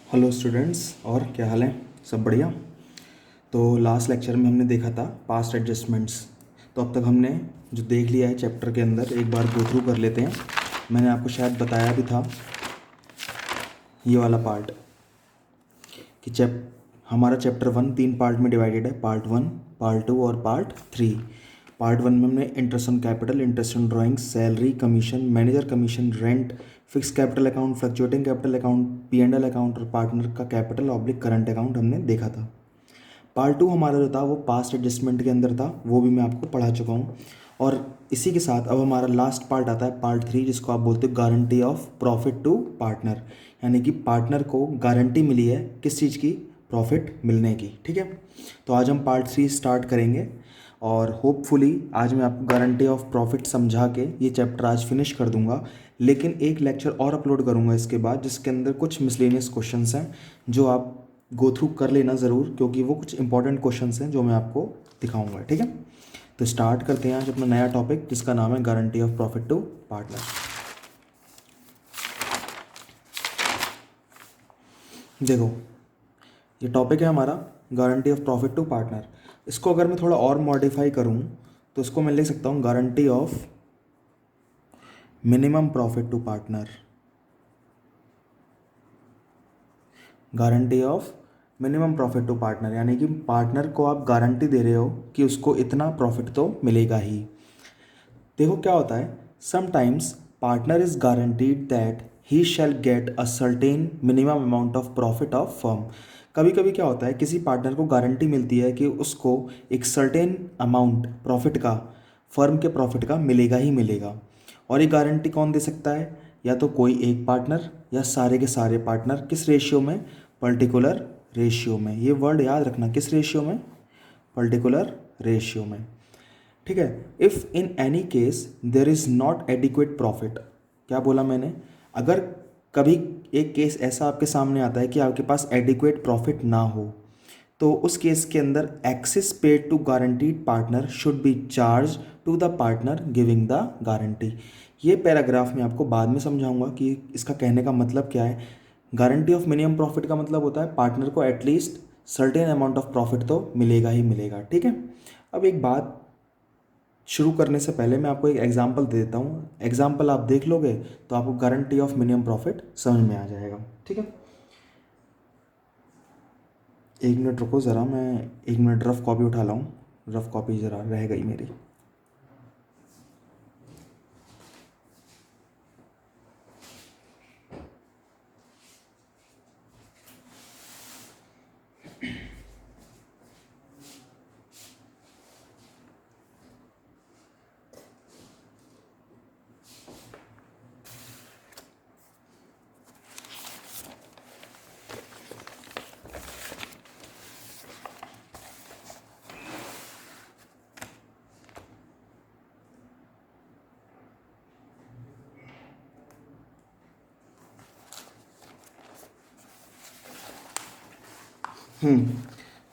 Hello students, और क्या हाल है? सब बढ़िया। तो लास्ट लेक्चर में हमने देखा था पास्ट एडजस्टमेंट्स। तो अब तक हमने जो देख लिया है चैप्टर के अंदर, एक बार गो थ्रू कर लेते हैं। मैंने आपको शायद बताया भी था ये वाला पार्ट कि हमारा चैप्टर 1 3 पार्ट में डिवाइडेड है। पार्ट 1, पार्ट 2 और पार्ट 3। पार्ट 1 में हमने interest on capital, interest on drawings, salary, commission, manager commission, rent, fix capital account, fluctuating capital account, P&L account और पार्टनर का कैपिटल ऑब्लिक करंट अकाउंट हमने देखा था। पार्ट 2 हमारा जो था वो पास्ट एडजस्टमेंट के अंदर था, वो भी मैं आपको पढ़ा चुका हूँ। और इसी के साथ अब हमारा लास्ट पार्ट आता है, पार्ट 3, जिसको आप बोलते हो guarantee of profit to partner. यानी कि पार्टनर को गारंटी मिली है किस चीज़ की? प्रॉफिट मिलने की। ठीक है, तो आज हम पार्ट 3 स्टार्ट करेंगे और होपफुली आज मैं आपको गारंटी ऑफ प्रॉफिट समझा के ये चैप्टर आज फिनिश कर दूंगा। लेकिन एक लेक्चर और अपलोड करूंगा इसके बाद, जिसके अंदर कुछ मिसलेनियस क्वेश्चंस हैं जो आप गो थ्रू कर लेना ज़रूर, क्योंकि वो कुछ इंपॉर्टेंट क्वेश्चंस हैं जो मैं आपको दिखाऊंगा। ठीक है, तो स्टार्ट करते हैं आज अपना नया टॉपिक, जिसका नाम है guarantee of profit to partner. देखो, ये टॉपिक है हमारा guarantee of profit to partner. इसको अगर मैं थोड़ा और मॉडिफाई करूं तो इसको मैं लिख सकता हूं guarantee of minimum profit to partner. Guarantee of minimum profit to partner, यानी कि पार्टनर को आप गारंटी दे रहे हो कि उसको इतना प्रॉफिट तो मिलेगा ही। देखो क्या होता है, sometimes partner is guaranteed that he shell get a certain minimum amount of profit of firm. कभी कभी क्या होता है, किसी पार्टनर को गारंटी मिलती है कि उसको एक सर्टेन अमाउंट प्रॉफिट का, फर्म के प्रॉफिट का मिलेगा ही मिलेगा। और ये गारंटी कौन दे सकता है? या तो कोई एक पार्टनर या सारे के सारे पार्टनर। किस रेशियो में? पर्टिकुलर रेशियो में। ये वर्ड याद रखना, किस रेशियो में? पर्टिकुलर रेशियो में। ठीक है, if in any case there is not adequate profit. क्या बोला मैंने? अगर कभी एक केस ऐसा आपके सामने आता है कि आपके पास एडिक्वेट प्रॉफिट ना हो, तो उस केस के अंदर excess paid to guaranteed partner should be charge to the partner giving the guarantee. ये पैराग्राफ मैं आपको बाद में समझाऊंगा कि इसका कहने का मतलब क्या है। गारंटी ऑफ मिनिमम प्रॉफिट का मतलब होता है पार्टनर को at least certain amount of profit तो मिलेगा ही मिलेगा। ठीक है, अब एक बात शुरू करने से पहले मैं आपको एक एग्जांपल दे देता हूँ। एग्जांपल आप देख लोगे तो आपको गारंटी ऑफ मिनिमम प्रॉफिट समझ में आ जाएगा। ठीक है, एक मिनट रुको ज़रा, मैं एक मिनट रफ कॉपी उठा लाऊँ। रफ कॉपी ज़रा रह गई मेरी।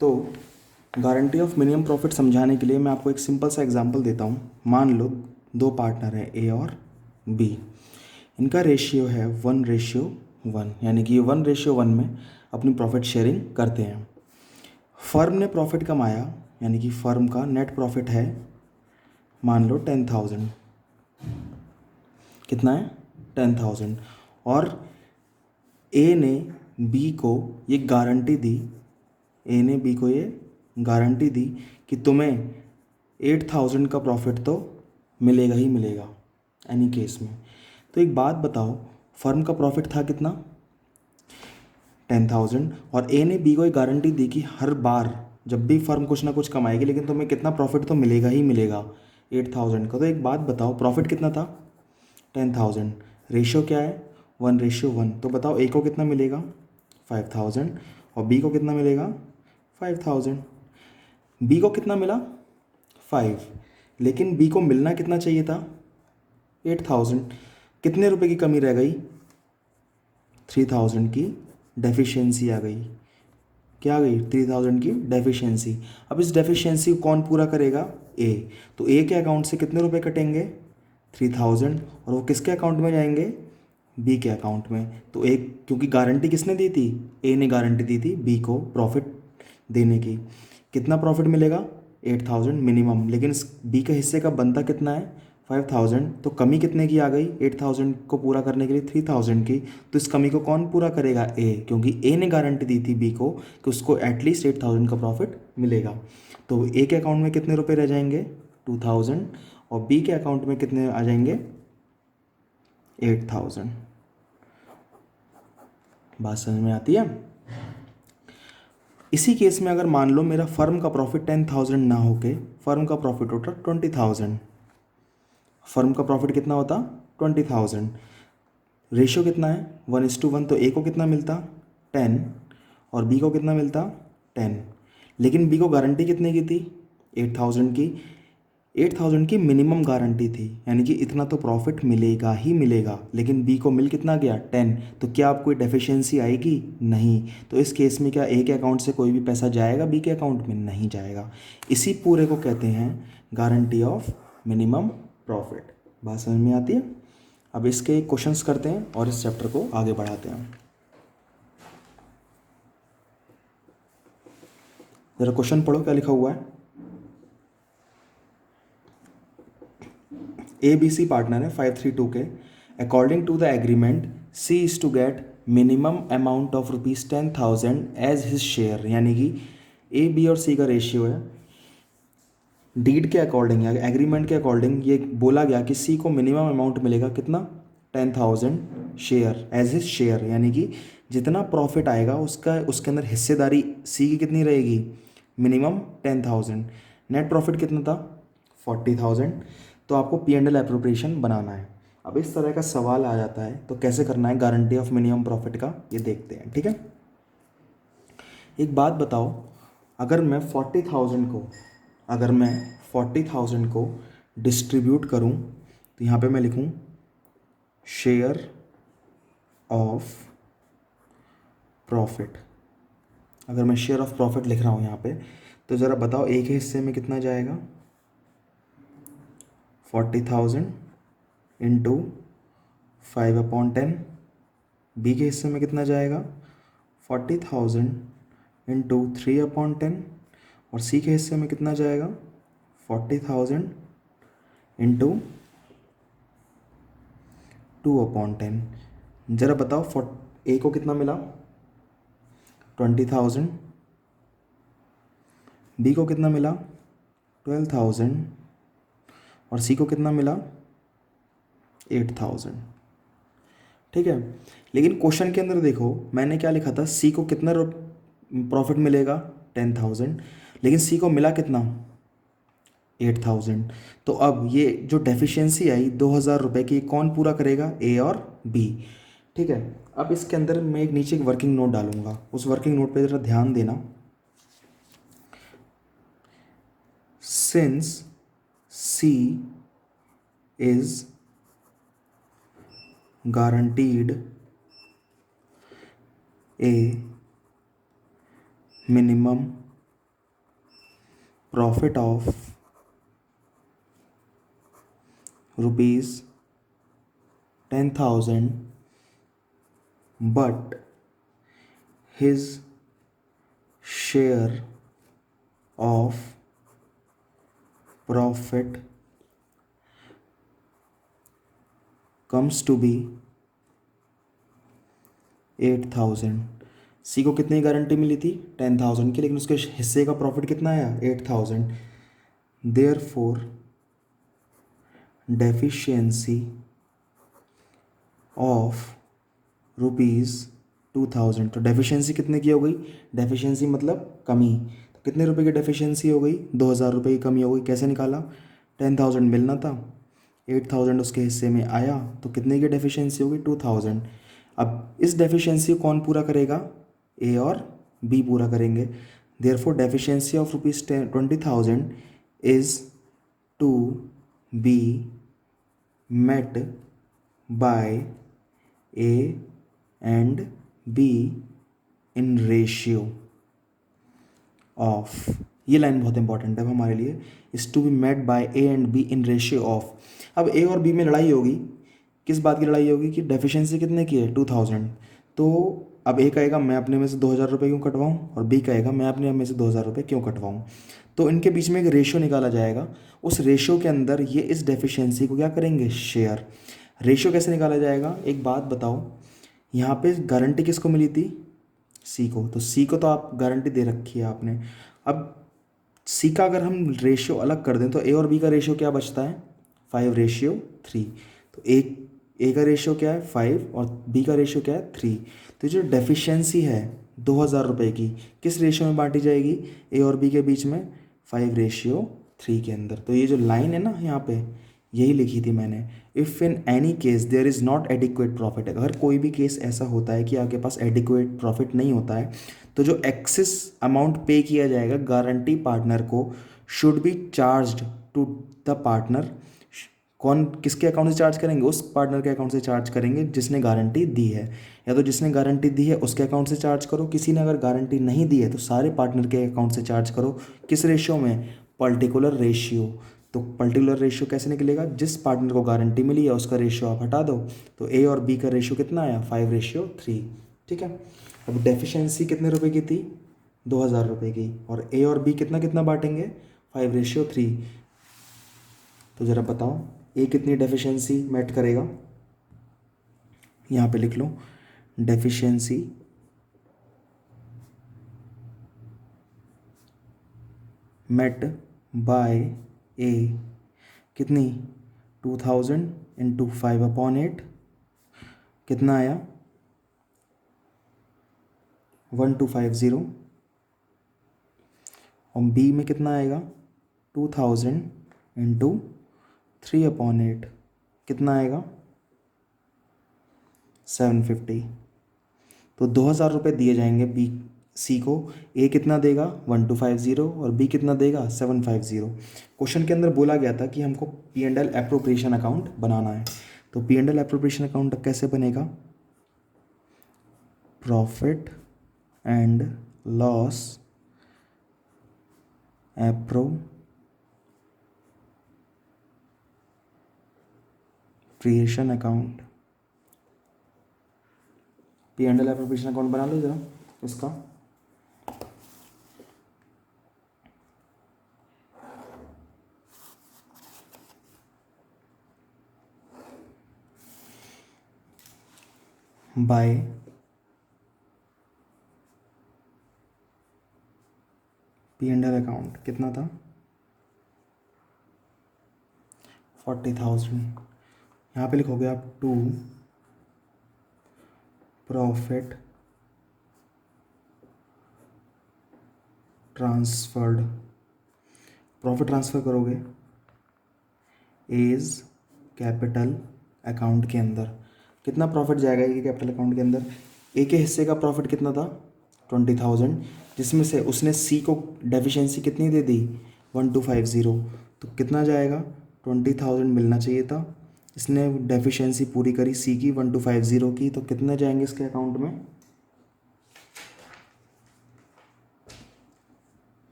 तो गारंटी ऑफ मिनिमम प्रॉफिट समझाने के लिए मैं आपको एक सिंपल सा एग्जांपल देता हूँ। मान लो दो पार्टनर हैं, ए और बी। इनका रेशियो है 1:1, यानी कि ये 1:1 में अपनी प्रॉफिट शेयरिंग करते हैं। फर्म ने प्रॉफिट कमाया, यानी कि फर्म का नेट प्रॉफिट है मान लो 10,000। कितना है? 10,000। और ए ने बी को ये गारंटी दी, ए ने बी को ये गारंटी दी कि तुम्हें 8,000 का प्रॉफिट तो मिलेगा ही मिलेगा एनी केस में। तो एक बात बताओ, फर्म का प्रॉफिट था कितना? 10,000। और ए ने बी को एक गारंटी दी कि हर बार जब भी फर्म कुछ ना कुछ कमाएगी, लेकिन तुम्हें कितना प्रॉफिट तो मिलेगा ही मिलेगा, 8,000 का। तो एक बात बताओ, प्रॉफिट कितना था? 10,000। रेशियो क्या है? 1:1। तो बताओ ए को कितना मिलेगा? 5,000। और बी को कितना मिलेगा? 5,000। बी को कितना मिला? 5। लेकिन बी को मिलना कितना चाहिए था? 8,000। कितने रुपए की कमी रह गई? 3,000 की डेफिशिएंसी आ गई। क्या आ गई? 3,000 की डेफिशिएंसी। अब इस डेफिशिएंसी को कौन पूरा करेगा? ए। तो ए के अकाउंट से कितने रुपए कटेंगे? 3,000। और वो किसके अकाउंट में जाएंगे? बी के अकाउंट में। तो एक, क्योंकि गारंटी किसने दी थी, ए ने गारंटी दी थी बी को प्रॉफिट देने की। कितना प्रॉफिट मिलेगा, 8,000 मिनिमम, लेकिन इस बी के हिस्से का बनता कितना है, 5,000। तो कमी कितने की आ गई, 8,000 को पूरा करने के लिए 3,000 की। तो इस कमी को कौन पूरा करेगा, ए, क्योंकि ए ने गारंटी दी थी बी को कि उसको एटलीस्ट 8,000 का प्रॉफिट मिलेगा। तो ए के अकाउंट में कितने रुपए रह जाएंगे, 2,000, और बी के अकाउंट में कितने आ जाएंगे, 8,000। बात समझ में आती है। इसी केस में अगर मान लो मेरा फर्म का प्रॉफिट 10,000 ना होके फर्म का प्रॉफिट होता 20,000, फर्म का प्रॉफिट कितना होता, 20,000। रेशियो कितना है, 1:1, तो ए को कितना मिलता, 10, और बी को कितना मिलता, 10। लेकिन बी को गारंटी कितने की थी, 8,000 की। 8,000 की मिनिमम गारंटी थी, यानी कि इतना तो प्रॉफिट मिलेगा ही मिलेगा, लेकिन बी को मिल कितना गया, 10। तो क्या आप कोई डेफिशिएंसी आएगी, नहीं। तो इस केस में क्या ए के अकाउंट से कोई भी पैसा जाएगा बी के अकाउंट में, नहीं जाएगा। इसी पूरे को कहते हैं गारंटी ऑफ मिनिमम प्रॉफिट। बात समझ में आती है। अब इसके क्वेश्चंस करते हैं और इस चैप्टर को आगे बढ़ाते हैं। जरा क्वेश्चन पढ़ो क्या लिखा हुआ है। ए बी सी पार्टनर है 532 के। According to the agreement C is to get minimum amount of ₹10,000 as his share, यानी कि ए बी और सी का रेशियो है। डीड के अकॉर्डिंग या एग्रीमेंट के अकॉर्डिंग ये बोला गया कि सी को मिनिमम अमाउंट मिलेगा कितना, 10,000 शेयर एज हिज शेयर, यानी कि जितना प्रॉफिट आएगा उसका उसके अंदर हिस्सेदारी सी की कितनी रहेगी, मिनिमम 10,000। नेट प्रॉफिट कितना था, 40,000। तो आपको P&L एप्रोप्रिएशन बनाना है। अब इस तरह का सवाल आ जाता है तो कैसे करना है गारंटी ऑफ मिनिमम प्रॉफिट का, ये देखते हैं, ठीक है। एक बात बताओ, अगर मैं 40,000 को डिस्ट्रीब्यूट करूं, तो यहाँ पे मैं लिखूं शेयर ऑफ प्रॉफिट। अगर मैं शेयर ऑफ प्रॉफिट लिख रहा हूँ यहाँ पे, तो ज़रा बताओ एक ही हिस्से में कितना जाएगा, 40,000 इंटू 5/10। बी के हिस्से में कितना जाएगा, 40,000 इंटू 3/10। और सी के हिस्से में कितना जाएगा, 40,000 इंटू 2/10। ज़रा बताओ ए को कितना मिला, 20,000, बी को कितना मिला, 12,000, और सी को कितना मिला, 8,000। ठीक है। लेकिन क्वेश्चन के अंदर देखो मैंने क्या लिखा था, सी को कितना प्रॉफिट मिलेगा, 10,000, लेकिन सी को मिला कितना, 8,000। तो अब ये जो डेफिशिएंसी आई 2,000 रुपये की, कौन पूरा करेगा, ए और बी। ठीक है। अब इसके अंदर मैं एक नीचे एक वर्किंग नोट डालूंगा, उस वर्किंग नोट पे ज़रा ध्यान देना। Since C is guaranteed a minimum profit of ₹10,000, but his share of profit comes to be 8,000। सी को कितनी गारंटी मिली थी, 10,000 की, लेकिन उसके हिस्से का प्रॉफिट कितना आया, 8,000। Therefore deficiency of ₹2,000। तो डेफिशिएंसी कितने की हो गई, डेफिशिएंसी मतलब कमी। तो कितने रुपए की डेफिशिएंसी हो गई, 2,000 रुपये की कमी हो गई। कैसे निकाला, 10,000 मिलना था, 8,000 उसके हिस्से में आया, तो कितने की डेफिशिएंसी होगी, 2,000। अब इस डेफिशिएंसी को कौन पूरा करेगा, ए और बी पूरा करेंगे। Therefore deficiency of ₹20,000 is to be met by A and B in ratio of, ये लाइन बहुत इंपॉर्टेंट है हमारे लिए, is to be met by A and B in ratio of. अब ए और बी में लड़ाई होगी किस बात की लड़ाई होगी कि डेफिशिएंसी कितने की है 2000। तो अब ए कहेगा मैं अपने में से 2000 रुपये क्यों कटवाऊँ, और बी कहेगा मैं अपने में से 2000 रुपये क्यों कटवाऊँ। तो इनके बीच में एक रेशो निकाला जाएगा, उस रेशो के अंदर ये इस डेफिशिएंसी को क्या करेंगे, शेयर। रेशो कैसे निकाला जाएगा, एक बात बताओ, यहाँ पे गारंटी किसको मिली थी, सी को। तो सी को तो आप गारंटी दे रखी है आपने। अब सी का अगर हम रेशियो अलग कर दें तो ए और बी का रेशियो क्या बचता है, 5:3। तो ए का रेशियो क्या है 5 और बी का रेशियो क्या है 3। तो जो डेफिशिएंसी है 2000 रुपये की किस रेशियो में बांटी जाएगी, ए और बी के बीच में 5:3 के अंदर। तो ये जो लाइन है ना यहाँ पे, यही लिखी थी मैंने, if in any case there is not adequate profit. अगर कोई भी केस ऐसा होता है कि आपके पास एडिक्वेट प्रॉफिट नहीं होता है, तो जो एक्सेस अमाउंट पे किया जाएगा गारंटी पार्टनर को should be charged to the partner. कौन किसके अकाउंट से चार्ज करेंगे, उस पार्टनर के अकाउंट से चार्ज करेंगे जिसने गारंटी दी है। या तो जिसने गारंटी दी है उसके अकाउंट से चार्ज करो, किसी ने अगर गारंटी नहीं दी है तो सारे पार्टनर के अकाउंट से चार्ज करो। किस रेशियो में, पर्टिकुलर रेशियो। तो पर्टिकुलर रेशियो कैसे निकलेगा, जिस पार्टनर को गारंटी मिली है उसका रेशियो आप हटा दो। तो ए और बी का रेशियो कितना आया, 5:3। ठीक है। अब डेफिशिएंसी कितने रुपए की थी, 2000 रुपये की, और ए और बी कितना कितना बांटेंगे, 5:3। तो ज़रा बताओ ए कितनी डेफिशिएंसी मेट करेगा, यहाँ पे लिख लो, डेफिशिएंसी मेट बाय ए कितनी, 2000 इंटू 5/8 कितना आया, 1250। और बी में कितना आएगा, 2000 इंटू 3/8 कितना आएगा, 750। तो 2000 रुपये दिए जाएंगे बी सी को, ए कितना देगा 1250 और बी कितना देगा 750। क्वेश्चन के अंदर बोला गया था कि हमको P and L appropriation account बनाना है। तो P and L appropriation account कैसे बनेगा, profit and loss appropriation account. P and L appropriation account बना लो जरा इसका। By P and L account कितना था, 40,000। यहाँ पे लिखोगे आप to profit transferred. Profit transfer करोगे एज कैपिटल अकाउंट के अंदर। कितना प्रॉफिट जाएगा ये कैपिटल अकाउंट के अंदर, ए के हिस्से का प्रॉफिट कितना था 20,000, जिसमें से उसने सी को डेफिशिएंसी कितनी दे दी 1250। तो कितना जाएगा 20,000 मिलना चाहिए था, इसने डेफिशिएंसी पूरी करी सी की 1250 की, तो कितने जाएंगे इसके अकाउंट में,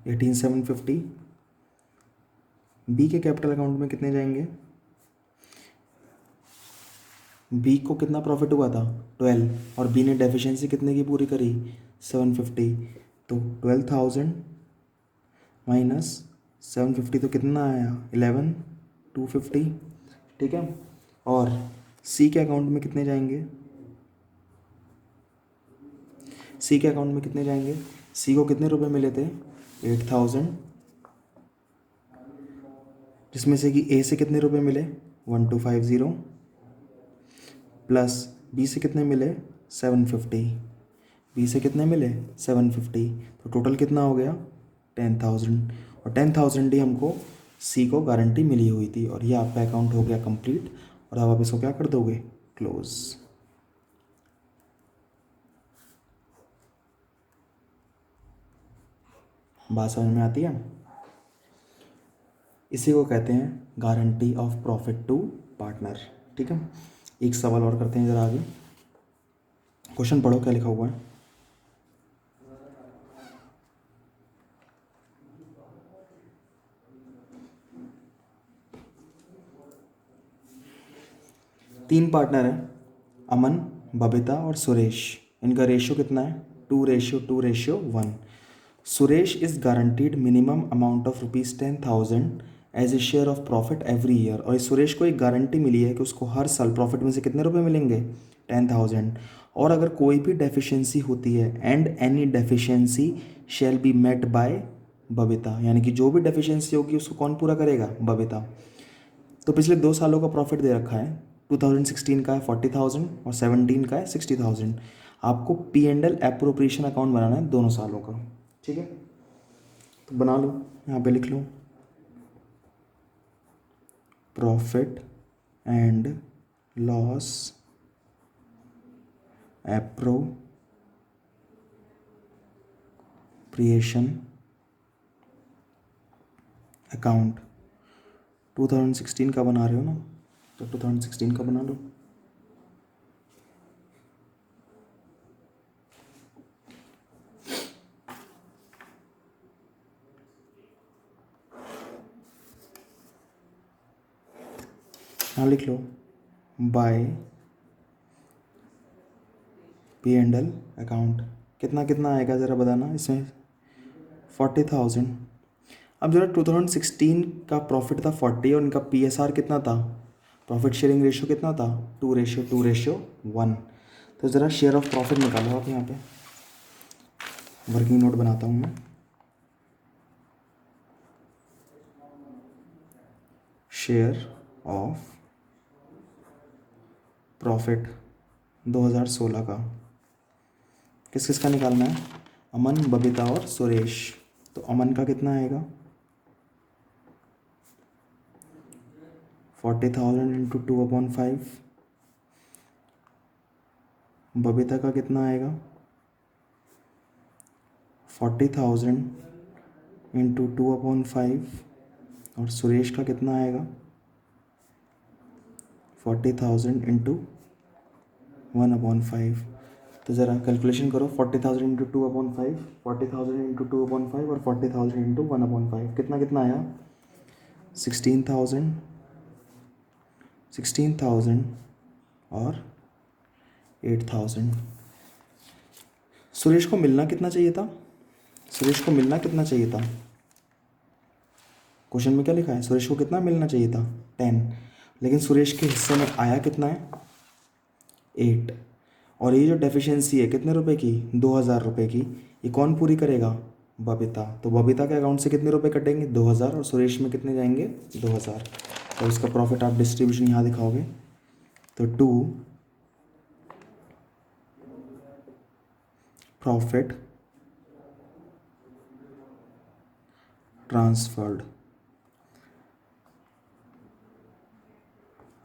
18,750। बी के कैपिटल अकाउंट में कितने जाएंगे, बी को कितना प्रॉफिट हुआ था 12 और बी ने डेफिशिएंसी कितने की पूरी करी 750। तो 12,000 माइनस 750 तो कितना आया 11,250। ठीक है। और सी के अकाउंट में कितने जाएंगे, सी के अकाउंट में कितने जाएंगे, सी को कितने रुपए मिले थे 8,000, जिसमें से कि ए से कितने रुपए मिले 1250 प्लस बी से कितने मिले 750, बी से कितने मिले 750। तो टोटल कितना हो गया 10,000, और 10,000 ही हमको सी को गारंटी मिली हुई थी। और ये आपका अकाउंट हो गया कंप्लीट, और अब आप इसको क्या कर दोगे, क्लोज। बात समझ में आती है, इसी को कहते हैं guarantee of profit to partner. ठीक है। एक सवाल और करते हैं ज़रा आगे, क्वेश्चन पढ़ो क्या लिखा हुआ है। तीन पार्टनर हैं, अमन, बबीता और सुरेश। इनका रेशियो कितना है? 2:1 Suresh is guaranteed minimum amount of ₹10,000 as a share of profit every year. और इस सुरेश को एक गारंटी मिली है कि उसको हर साल प्रॉफिट में से कितने रुपए मिलेंगे? 10,000। और अगर कोई भी डेफिशिएंसी होती है, and any deficiency shall be met by Babita, यानी कि जो भी डेफिशिएंसी होगी उसको कौन पूरा करेगा? बबीता। तो पिछले 2 सालों का प्रॉफिट दे रखा है, 2016 का है 40,000 और 17 का है 60,000। आपको P&L एप्रोप्रिएशन अकाउंट बनाना है दोनों सालों का, ठीक है? तो बना लो, यहाँ पे लिख लो profit and loss appropriation account. 2016 का बना रहे हो ना, तो 2016 का बना लो। यहाँ लिख लो बाय P&L अकाउंट। कितना कितना आएगा ज़रा बताना इसमें? 40,000। अब ज़रा 2016 का प्रॉफिट था 40 और इनका PSR कितना था? प्रॉफिट शेयरिंग रेशियो कितना था? 2:1। तो ज़रा शेयर ऑफ प्रॉफिट निकालो आप। यहाँ पे वर्किंग नोट बनाता हूँ मैं। शेयर ऑफ प्रॉफिट 2016 का किस किस का निकालना है? अमन, बबीता और सुरेश। तो अमन का कितना आएगा? 40,000 इंटू 2/5। बबीता का कितना आएगा? 40,000 इंटू 2/5। और सुरेश का कितना आएगा? 40,000 इंटू 1/5। तो ज़रा कैलकुलेशन करो, 40,000 इंटू 2/5, 40,000 इंटू 2/5 और 40,000 इंटू 1/5, कितना कितना आया? 16,000 और 8,000। सुरेश को मिलना कितना चाहिए था? सुरेश को मिलना कितना चाहिए था? क्वेश्चन में क्या लिखा है? सुरेश को कितना मिलना चाहिए था? 10। लेकिन सुरेश के हिस्से में आया कितना है? 8। और ये जो डेफिशिएंसी है कितने रुपए की? 2,000 रुपये की। ये कौन पूरी करेगा? बबीता। तो बबीता के अकाउंट से कितने रुपए कटेंगे? 2,000। और सुरेश में कितने जाएंगे? 2,000। और इसका प्रॉफिट आप डिस्ट्रीब्यूशन यहाँ दिखाओगे तो 2 प्रॉफिट ट्रांसफर्ड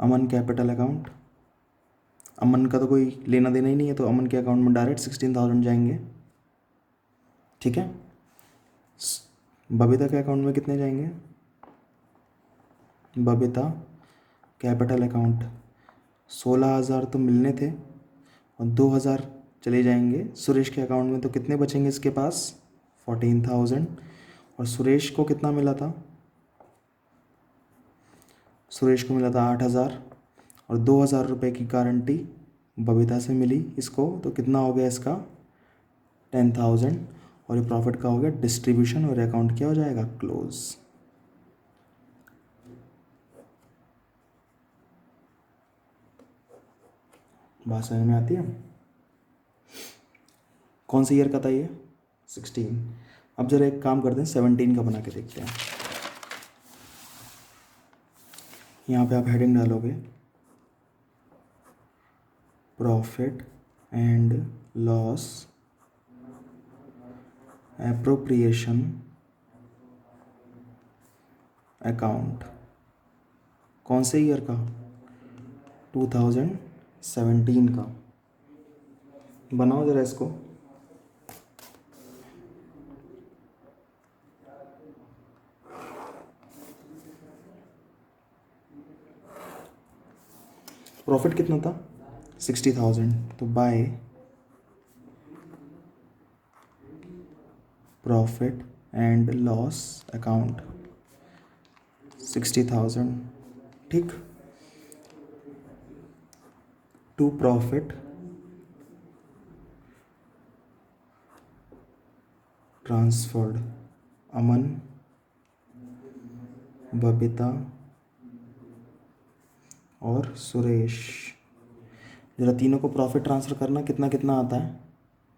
अमन कैपिटल अकाउंट। अमन का तो कोई लेना देना ही नहीं है, तो अमन के अकाउंट में डायरेक्ट 16,000 जाएंगे, ठीक है? बबीता के अकाउंट में कितने जाएंगे? बबीता कैपिटल अकाउंट 16,000 तो मिलने थे और 2,000 चले जाएंगे सुरेश के अकाउंट में, तो कितने बचेंगे इसके पास? 14,000। और सुरेश को कितना मिला था? सुरेश को मिला था 8,000 और 2,000 रुपये की गारंटी बबीता से मिली इसको, तो कितना हो गया इसका? 10,000। और ये प्रॉफिट का हो गया डिस्ट्रीब्यूशन और अकाउंट क्या हो जाएगा? क्लोज। बात समझ में आती है? कौन सी ईयर का था ये? 16। अब जरा एक काम करते हैं, 17 का बना के देखते हैं। यहाँ पे आप हेडिंग डालोगे profit and loss appropriation account. कौन से ईयर का? 2017 का। बनाओ ज़रा इसको। प्रॉफिट कितना था? 60,000। तो by profit and loss account 60,000, ठीक। टू प्रॉफिट ट्रांसफर्ड, अमन, बबीता और सुरेश। जरा तीनों को प्रॉफिट ट्रांसफ़र करना, कितना कितना आता है।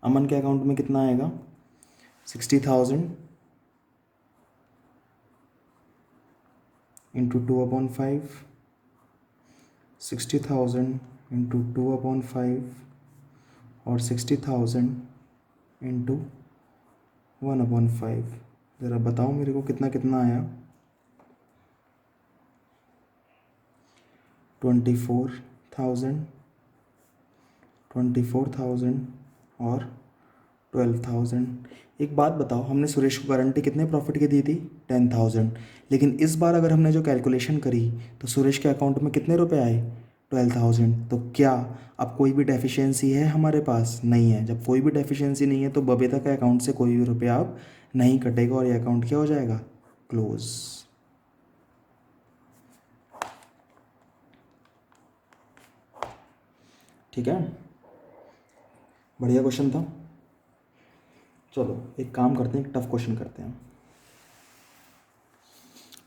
अमन के अकाउंट में कितना आएगा, 60,000 इंटू 2/5, 60,000 इंटू 2/5 और 60,000 इंटू 1/5। ज़रा बताओ मेरे को कितना कितना आया। 24,000, 24,000 और 12,000। एक बात बताओ, हमने सुरेश को गारंटी कितने प्रॉफिट की दी थी, 10,000। लेकिन इस बार अगर हमने जो कैलकुलेशन करी तो सुरेश के अकाउंट में कितने रुपए आए, 12,000। तो क्या अब कोई भी डेफिशिएंसी है हमारे पास, नहीं है। जब कोई भी डेफिशिएंसी नहीं है तो बबीता के अकाउंट से कोई भी रुपया अब नहीं कटेगा और ये अकाउंट क्या हो जाएगा, क्लोज। ठीक है, बढ़िया क्वेश्चन था। चलो एक काम करते हैं, एक टफ क्वेश्चन करते हैं।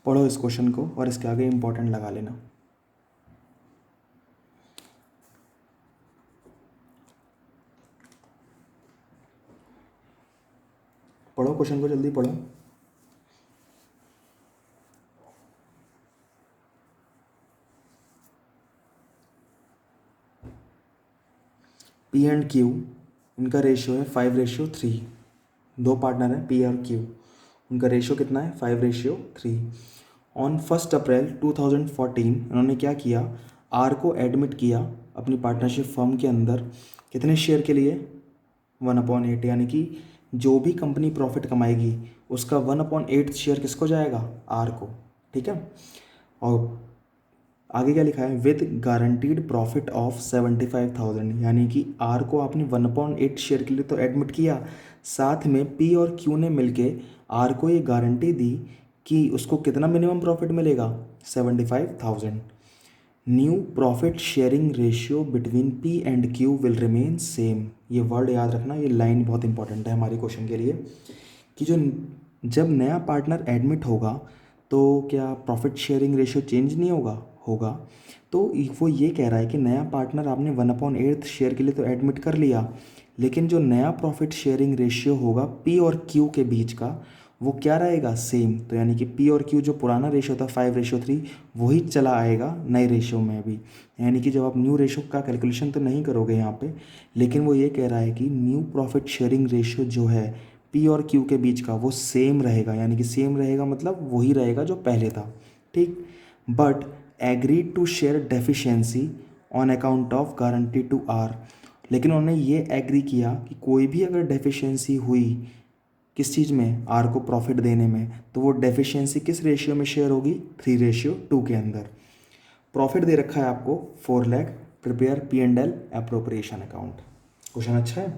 पढ़ो इस क्वेश्चन को और इसके आगे इंपॉर्टेंट लगा लेना। पढ़ो क्वेश्चन को, जल्दी पढ़ो। पी एंड क्यू, इनका रेशियो है 5:3। दो पार्टनर हैं पी और क्यू, उनका रेशियो कितना है, 5:3। ऑन 1 अप्रैल 2014 उन्होंने क्या किया, आर को एडमिट किया अपनी पार्टनरशिप फर्म के अंदर। कितने शेयर के लिए, 1/8। यानी कि जो भी कंपनी प्रॉफिट कमाएगी उसका 1/8 शेयर किसको जाएगा, आर को। ठीक है, और आगे क्या लिखा है, विद गारंटीड प्रॉफिट ऑफ 75,000। यानी कि आर को आपने 1/8 शेयर के लिए तो एडमिट किया, साथ में पी और क्यू ने मिलके आर को ये गारंटी दी कि उसको कितना मिनिमम प्रॉफिट मिलेगा, 75,000। New profit sharing ratio between P and Q will remain same. ये वर्ड याद रखना, ये लाइन बहुत इंपॉर्टेंट है हमारे क्वेश्चन के लिए, कि जो जब नया पार्टनर एडमिट होगा तो क्या प्रॉफिट शेयरिंग रेशियो चेंज नहीं होगा, होगा। तो वो ये कह रहा है कि नया पार्टनर आपने 1/8 शेयर के लिए तो एडमिट कर लिया, लेकिन जो नया प्रॉफिट शेयरिंग रेशियो होगा पी और क्यू के बीच का, वो क्या रहेगा, सेम। तो यानी कि पी और क्यू जो पुराना रेशियो था 5:3 वही चला आएगा नए रेशियो में भी। यानी कि जब आप न्यू रेशियो का कैलकुलेशन तो नहीं करोगे यहाँ पे, लेकिन वो ये कह रहा है कि न्यू प्रॉफिट शेयरिंग रेशियो जो है पी और क्यू के बीच का वो सेम रहेगा। यानी कि सेम रहेगा मतलब वही रहेगा जो पहले था, ठीक। But agreed to share deficiency on account of guarantee to R. लेकिन उन्होंने ये एग्री किया कि कोई भी अगर डेफिशिएंसी हुई किस चीज़ में, आर को प्रॉफिट देने में, तो वो डेफिशिएंसी किस रेशियो में शेयर होगी, 3:2 के अंदर। प्रॉफिट दे रखा है आपको 4 lakh, prepare P&L appropriation account. Question अच्छा है,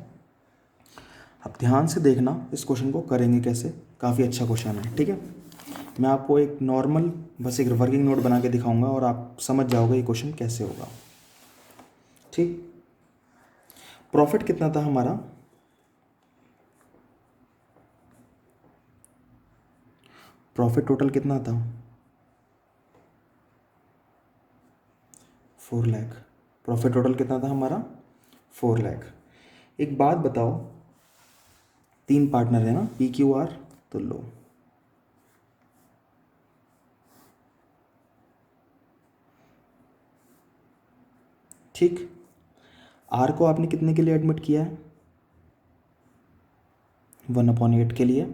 अब ध्यान से देखना इस क्वेश्चन को करेंगे कैसे, काफ़ी अच्छा क्वेश्चन है। ठीक है, मैं आपको एक नॉर्मल बस एक वर्किंग नोट बना के दिखाऊंगा और आप समझ जाओगे ये क्वेश्चन कैसे होगा। ठीक, प्रॉफिट कितना था हमारा, प्रॉफिट टोटल कितना था, 4 लाख। प्रॉफिट टोटल कितना था हमारा, 4 लाख। एक बात बताओ, 3 पार्टनर है ना, PQR, तो लो ठीक। आर को आपने कितने के लिए एडमिट किया है, 1/8 के लिए।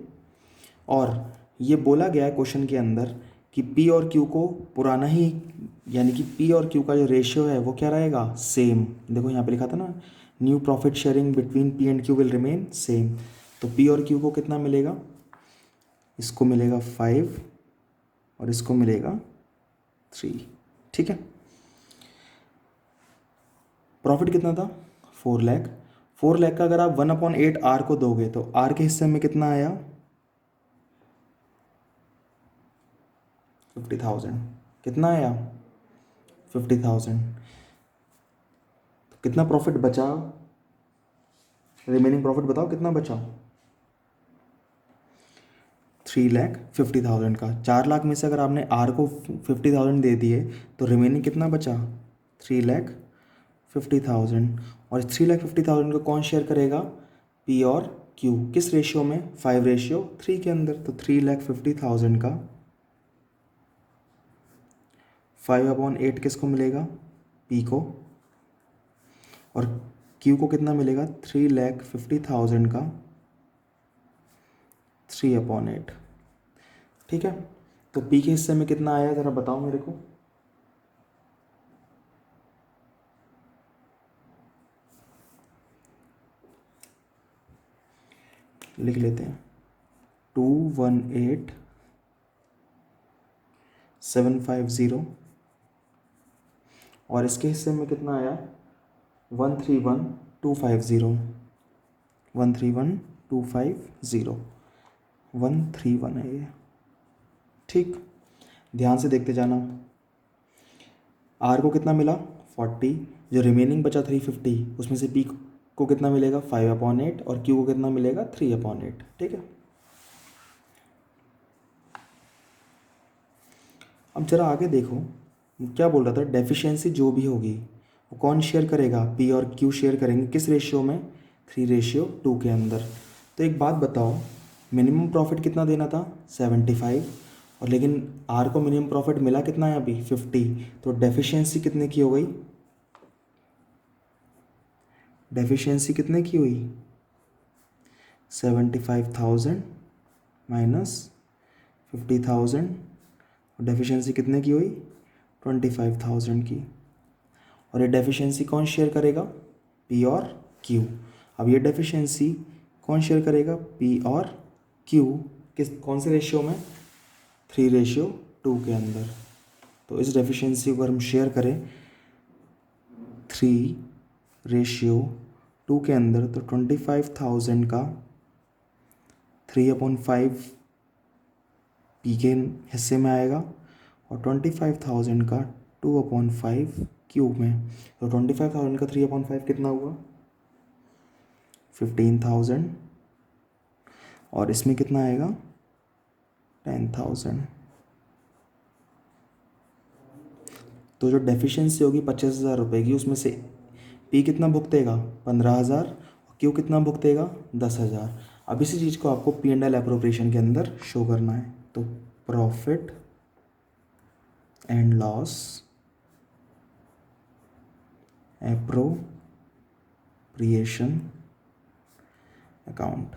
और ये बोला गया है क्वेश्चन के अंदर कि पी और क्यू को पुराना ही, यानी कि पी और क्यू का जो रेशियो है वो क्या रहेगा, सेम। देखो यहाँ पे लिखा था ना, new profit sharing between P and Q will remain same. तो पी और क्यू को कितना मिलेगा, इसको मिलेगा 5 और इसको मिलेगा 3। ठीक है, प्रॉफिट कितना था, 4 लाख। 4 लाख का अगर आप 1/8 आर को दोगे तो आर के हिस्से में कितना आया, 50,000। कितना आया, 50,000। कितना प्रॉफिट बचा, रिमेनिंग प्रॉफिट बताओ कितना बचा, 3,50,000 का। 4 लाख में से अगर आपने आर को 50,000 दे दिए तो रिमेनिंग कितना बचा, 3,50,000। और 3,50,000 को कौन शेयर करेगा, पी और क्यू। किस रेशियो में, 5:3 के अंदर। तो 3,50,000 का 5/8 किसको मिलेगा, पी को। और क्यू को कितना मिलेगा, 3,50,000 का 3/8। ठीक है, तो पी के हिस्से में कितना आया ज़रा बताओ मेरे को। लिख लेते हैं, 218,750। और इसके हिस्से में कितना आया, 131,250। 131,250, 131 है ये। ठीक, ध्यान से देखते जाना। आर को कितना मिला, 40। जो रिमेनिंग बचा 350, उसमें से पी को कितना मिलेगा, 5/8। और क्यू को कितना मिलेगा, 3/8। ठीक है, अब जरा आगे देखो क्या बोल रहा था, डेफिशिएंसी जो भी होगी वो कौन शेयर करेगा, पी और क्यू शेयर करेंगे। किस रेशियो में, 3:2 के अंदर। तो एक बात बताओ, मिनिमम प्रॉफिट कितना देना था, 75। और लेकिन आर को मिनिमम प्रॉफिट मिला कितना है अभी, 50। तो डेफिशिएंसी कितने की हो गई, डेफिशिएंसी कितने की हुई, 75,000 माइनस 50,000। डेफिशिएंसी कितने की हुई, 25,000 की। और ये डेफिशिएंसी कौन शेयर करेगा, पी और क्यू। अब ये डेफिशिएंसी कौन शेयर करेगा, पी और क्यू। किस कौन से रेशियो में, 3:2 के अंदर। तो इस डेफिशिएंसी को अगर हम शेयर करें 3:2 के अंदर, तो 25,000 का 3/5 पी के हिस्से में आएगा और 25,000 का 2/5 क्यू में। तो 25,000 का 3/5 कितना हुआ, 15,000। और इसमें कितना आएगा, 10,000। तो जो डेफिशिएंसी होगी 25,000 रुपये की, उसमें से पी कितना भुगतेगा, 15,000। और क्यू कितना भुगतेगा, 10,000। अब इसी चीज़ को आपको P&L एप्रोप्रिएशन के अंदर शो करना है। तो profit and loss appropriation account.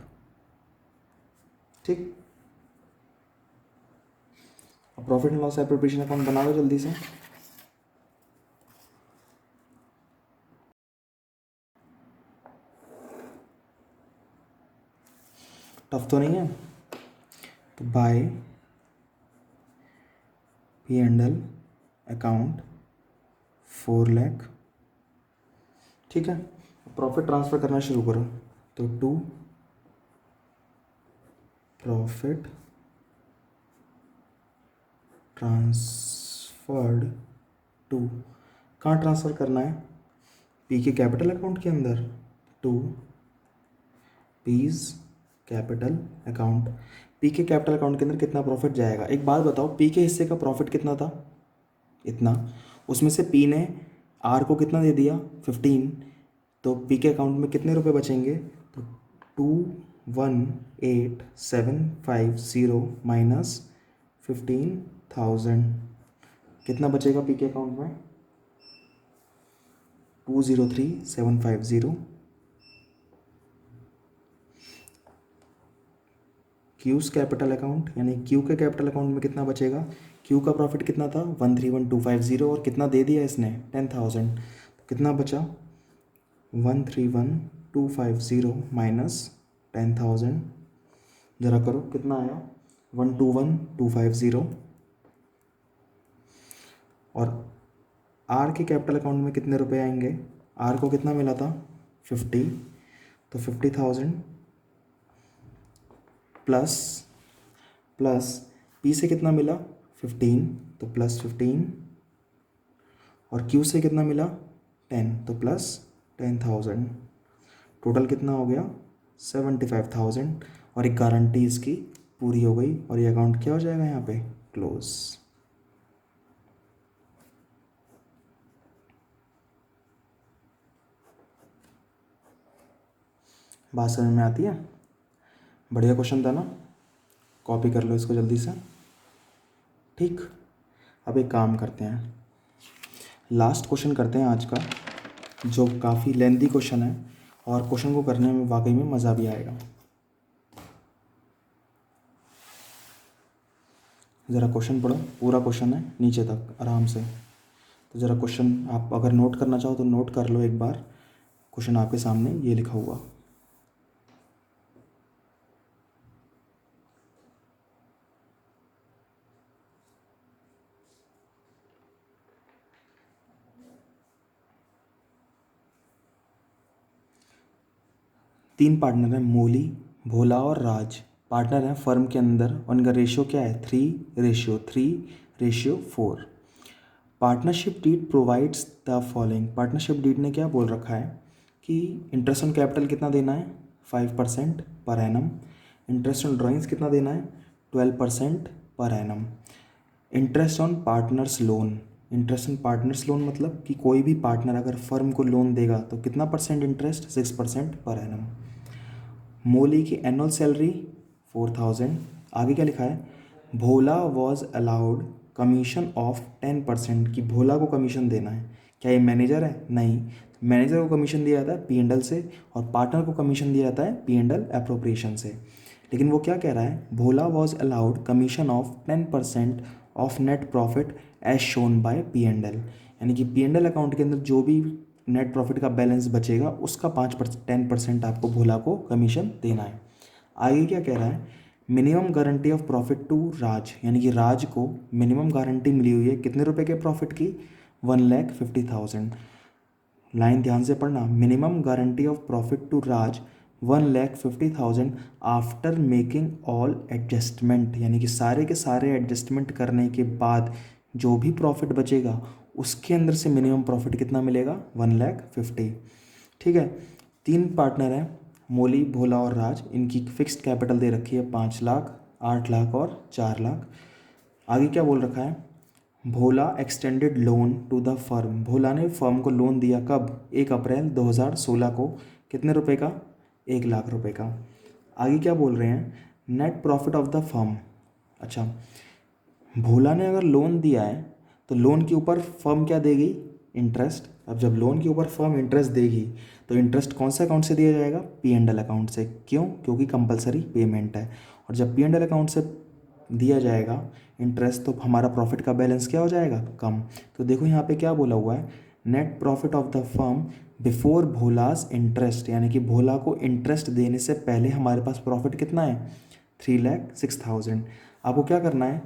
ठीक, अब profit and loss appropriation account बनाओ जल्दी से। टफ तो नहीं है। तो बाय P&L अकाउंट 4 लाख। ठीक है, प्रॉफिट ट्रांसफ़र करना शुरू करो। तो टू प्रॉफिट ट्रांसफर्ड टू, कहाँ ट्रांसफ़र करना है, पी के कैपिटल अकाउंट के अंदर। To P's capital account. P के कैपिटल अकाउंट के अंदर कितना प्रॉफिट जाएगा, एक बात बताओ, पी के हिस्से का प्रॉफिट कितना था, इतना। उसमें से पी ने आर को कितना दे दिया, 15। तो पी के अकाउंट में कितने रुपए बचेंगे, तो 218,750 माइनस 15,000 कितना बचेगा पी के अकाउंट में, 203,750। क्यूज कैपिटल अकाउंट, यानी क्यू के कैपिटल अकाउंट में कितना बचेगा, क्यू का प्रॉफिट कितना था, 131,250। और कितना दे दिया इसने, 10,000। तो कितना बचा, 131,250 माइनस 10,000। जरा करो कितना आया, 121,250। और आर के कैपिटल अकाउंट में कितने रुपए आएंगे, आर को कितना मिला था, 50। तो 50,000 प्लस प्लस पी से कितना मिला, 15। तो प्लस 15। और क्यू से कितना मिला, 10। तो प्लस 10,000, टोटल कितना हो गया 75,000, और एक गारंटी इसकी पूरी हो गई और ये अकाउंट क्या हो जाएगा यहाँ पे क्लोज। बात समझ में आती है? बढ़िया क्वेश्चन था ना, कॉपी कर लो इसको जल्दी से। ठीक, अब एक काम करते हैं, लास्ट क्वेश्चन करते हैं आज का, जो काफ़ी लेंथी क्वेश्चन है और क्वेश्चन को करने में वाकई में मज़ा भी आएगा। ज़रा क्वेश्चन पढ़ो, पूरा क्वेश्चन है नीचे तक आराम से। तो ज़रा क्वेश्चन आप अगर नोट करना चाहो तो नोट कर लो एक बार, क्वेश्चन आपके सामने ये लिखा हुआ। तीन पार्टनर हैं, मोली, भोला और राज पार्टनर हैं फर्म के अंदर, उनका रेशियो क्या है 3:3:4। Partnership deed provides the following, partnership deed ने क्या बोल रखा है कि इंटरेस्ट ऑन कैपिटल कितना देना है 5% per annum, interest on drawings कितना देना है 12% per annum, interest on partners loan, interest on partners loan मतलब कि कोई भी पार्टनर अगर फर्म को लोन देगा तो कितना परसेंट इंटरेस्ट 6% पर एनम। मोली की एनुअल सैलरी 4,000। आगे क्या लिखा है, Bhola was allowed commission of 10%, कि भोला को कमीशन देना है। क्या ये मैनेजर है? नहीं, मैनेजर को कमीशन दिया जाता है P&L से और पार्टनर को कमीशन दिया जाता है P&L अप्रोप्रिएशन से। लेकिन वो क्या कह रहा है, Bhola was allowed commission of 10% of net profit as shown by P&L, यानी कि P&L अकाउंट के अंदर जो भी नेट प्रॉफिट का बैलेंस बचेगा उसका 10% आपको भोला को कमीशन देना है। आगे क्या कह रहा है, minimum guarantee of profit to Raj, यानी कि राज को मिनिमम गारंटी मिली हुई है कितने रुपए के प्रॉफिट की 1,50,000। लाइन ध्यान से पढ़ना, minimum guarantee of profit to Raj 1,50,000 after making all adjustment, यानी कि सारे के सारे एडजस्टमेंट करने के बाद जो भी प्रॉफिट बचेगा उसके अंदर से मिनिमम प्रॉफिट कितना मिलेगा 1,50,000। ठीक है, तीन पार्टनर हैं मोली, भोला और राज, इनकी फिक्स्ड कैपिटल दे रखी है 5 लाख, 8 लाख और 4 लाख। आगे क्या बोल रखा है, Bhola extended loan to the firm, Bhola ने फर्म को लोन दिया कब 1 अप्रैल 2016 को, कितने रुपए का 1 लाख रुपए का। आगे क्या बोल रहे हैं, net profit of the firm. अच्छा, भोला ने अगर लोन दिया है तो लोन के ऊपर फर्म क्या देगी इंटरेस्ट। अब जब लोन के ऊपर फर्म इंटरेस्ट देगी तो इंटरेस्ट कौन से अकाउंट से दिया जाएगा P&L अकाउंट से। क्यों? क्योंकि कंपलसरी पेमेंट है, और जब P&L अकाउंट से दिया जाएगा इंटरेस्ट तो हमारा प्रॉफिट का बैलेंस क्या हो जाएगा कम। तो देखो यहाँ पे क्या बोला हुआ है, net profit of the firm before Bhola's interest, यानी कि भोला को इंटरेस्ट देने से पहले हमारे पास प्रॉफिट कितना है 3,06,000। आपको क्या करना है,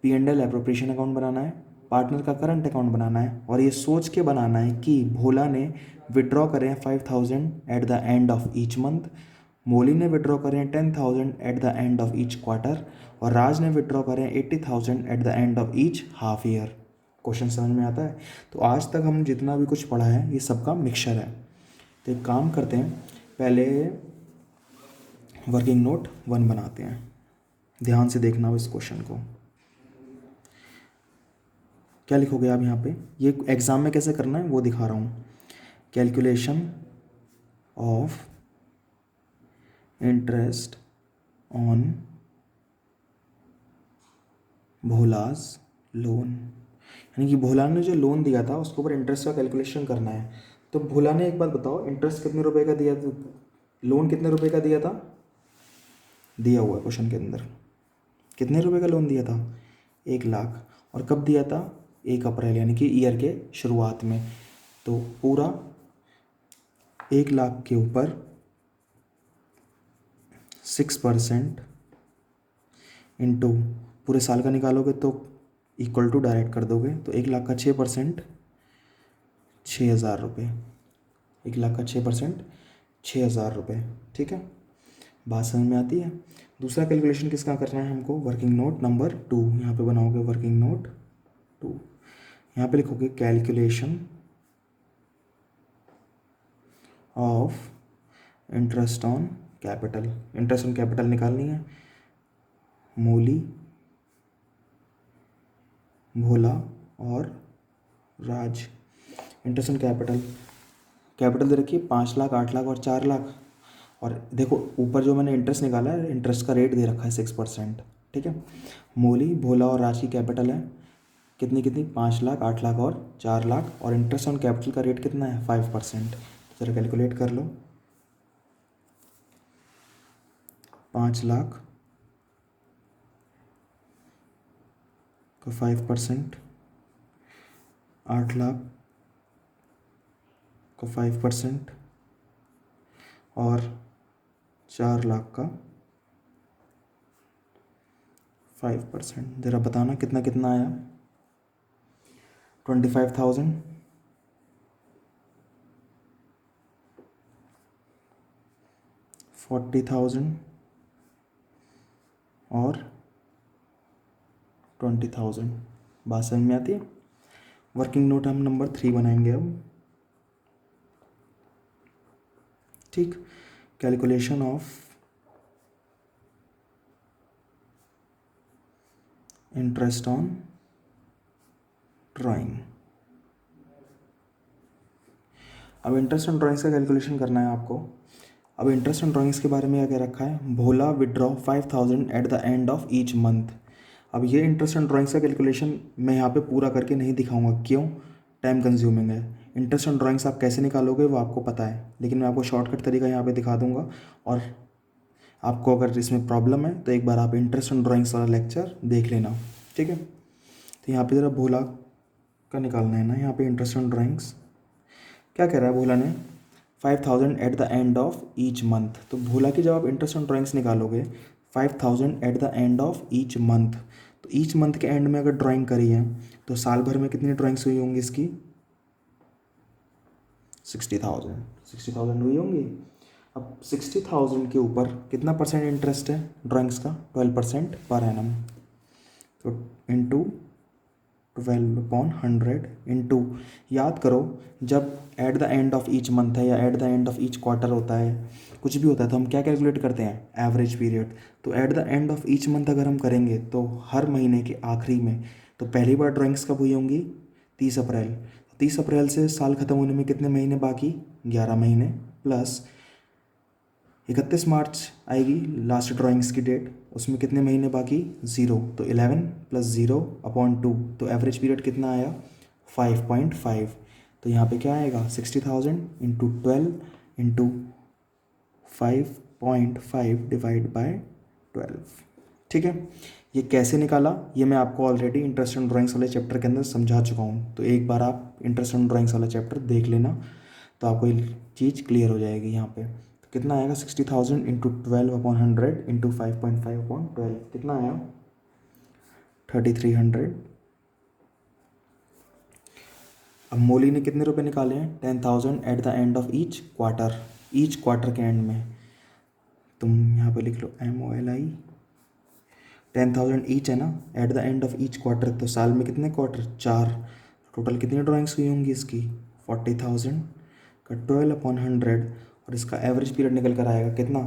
P&L एप्रोप्रिएशन अकाउंट बनाना है, पार्टनर का करंट अकाउंट बनाना है, और ये सोच के बनाना है कि भोला ने विड्रॉ करें 5,000 at the end of each month, Molly ने विड्रॉ करें 10,000 at the end of each quarter, और राज ने विड्रॉ करें 80,000 at the end of each half year. Question समझ में आता है? तो आज तक हम जितना भी कुछ पढ़ा है ये सबका मिक्सचर है। तो एक काम करते हैं, पहले वर्किंग नोट 1 बनाते हैं, ध्यान से देखना हो इस क्वेश्चन को। क्या लिखोगे आप यहाँ पे, ये एग्ज़ाम में कैसे करना है वो दिखा रहा हूँ। Calculation of interest on Bhola's loan, यानी कि भोला ने जो लोन दिया था उसके ऊपर इंटरेस्ट का कैलकुलेशन करना है। तो भोला ने एक बात बताओ, इंटरेस्ट कितने रुपए का दिया था, लोन कितने रुपए का दिया था, दिया हुआ है क्वेश्चन के अंदर, कितने रुपए का लोन दिया था 1 लाख, और कब दिया था 1 अप्रैल, यानी कि ईयर के शुरुआत में। तो पूरा 1 लाख के ऊपर 6% इंटू पूरे साल का निकालोगे तो इक्वल टू डायरेक्ट कर दोगे, तो 1 लाख का 6% 6,000 रुपये, 1 लाख का 6% 6,000 रुपये। ठीक है, बात समझ में आती है? दूसरा कैलकुलेशन किसका करना है हमको, वर्किंग नोट नंबर 2, यहाँ पे बनाओगे वर्किंग नोट 2, यहाँ पे लिखोगे calculation of interest on capital. Interest on capital निकालनी है। मोली, भोला और राज। इंटरेस्ट ऑन कैपिटल, कैपिटल दे रखी है 5 लाख, 8 लाख और 4 लाख। और देखो ऊपर जो मैंने इंटरेस्ट निकाला है, इंटरेस्ट का रेट दे रखा है 6%। ठीक है। मोली, भोला और राज की कैपिटल है कितनी कितनी, 5 लाख, 8 लाख और 4 लाख, और इंटरेस्ट ऑन कैपिटल का रेट कितना है 5%। तो जरा कैलकुलेट कर लो। 5 लाख का 5%, 8 लाख का 5% और 4 लाख का 5%। ज़रा बताना कितना कितना आया। 25,000, 40,000 और 20,000। बात समझ में आती है। वर्किंग नोट हम नंबर 3 बनाएंगे अब। ठीक। Calculation of interest on drawing. अब इंटरेस्ट ऑन ड्राइंग्स का कैलकुलेशन करना है आपको। अब इंटरेस्ट ऑन ड्राइंग्स के बारे में क्या रखा है, Bhola withdraw 5,000 at the end of each month. अब ये इंटरेस्ट ऑन ड्राइंग्स का कैलकुलेशन मैं यहाँ पे पूरा करके नहीं दिखाऊंगा, क्यों, टाइम कंज्यूमिंग है। इंटरेस्ट ऑन ड्राइंग्स आप कैसे निकालोगे वो आपको पता है, लेकिन मैं आपको शॉर्टकट तरीका यहाँ पे दिखा दूंगा। और आपको अगर इसमें प्रॉब्लम है तो एक बार आप इंटरेस्ट ऑन ड्राइंग्स वाला लेक्चर देख लेना। ठीक है। तो यहाँ पे ज़रा भोला का निकालना है ना। यहाँ पे इंटरेस्ट ऑन ड्राइंग्स क्या कह रहा है भोला ने, 5,000 at the end of each month. तो भोला की जब आप इंटरेस्ट ऑन ड्राइंग्स निकालोगे 5,000 at the end of each month, तो ईच मंथ के एंड में अगर ड्राइंग करी है तो साल भर में कितनी ड्राइंग्स हुई होंगी इसकी, 60,000 हुई होंगी। अब 60,000 के ऊपर कितना परसेंट इंटरेस्ट है ड्राइंग्स का, 12% पर एनम। तो इंटू 12/100 इंटू, याद करो जब eight the end of each month है या eight the end of each quarter होता है, कुछ भी होता है, तो हम क्या कैलकुलेट करते हैं, एवरेज पीरियड। तो eight the end of each month अगर हम करेंगे तो हर महीने के आखिरी में, तो पहली बार ड्राइंग्स कब हुई होंगी, 30 अप्रैल। 30 अप्रैल से साल ख़त्म होने में कितने महीने बाकी, 11 महीने, प्लस 31 मार्च आएगी लास्ट ड्राइंग्स की डेट, उसमें कितने महीने बाकी, 0। तो 11 + 0/2, तो एवरेज पीरियड कितना आया, 5.5। तो यहाँ पे क्या आएगा, 60,000 इंटू 12 इंटू 5.5 डिवाइड बाय 12। ठीक है। ये कैसे निकाला ये मैं आपको ऑलरेडी इंटरेस्ट ऑन ड्राइंग्स वाले चैप्टर के अंदर समझा चुका हूँ, तो एक बार आप इंटरेस्ट ऑन ड्राइंग्स वाला चैप्टर देख लेना तो आपको ये चीज़ क्लियर हो जाएगी। यहाँ पे तो कितना आएगा, 60,000 इंटू 12/100 इंटू 5.5/12 कितना आया, 3,300। अब मोली ने कितने रुपए निकाले हैं, 10,000 at the end of each quarter के एंड में। तुम यहाँ पे लिख लो MOLI, 10,000 ईच है ना, eight the end of each quarter, तो साल में कितने क्वार्टर, 4। टोटल कितनी ड्राइंग्स हुई होंगी इसकी, 40,000 का 12/100, और इसका एवरेज पीरियड निकल कर आएगा कितना,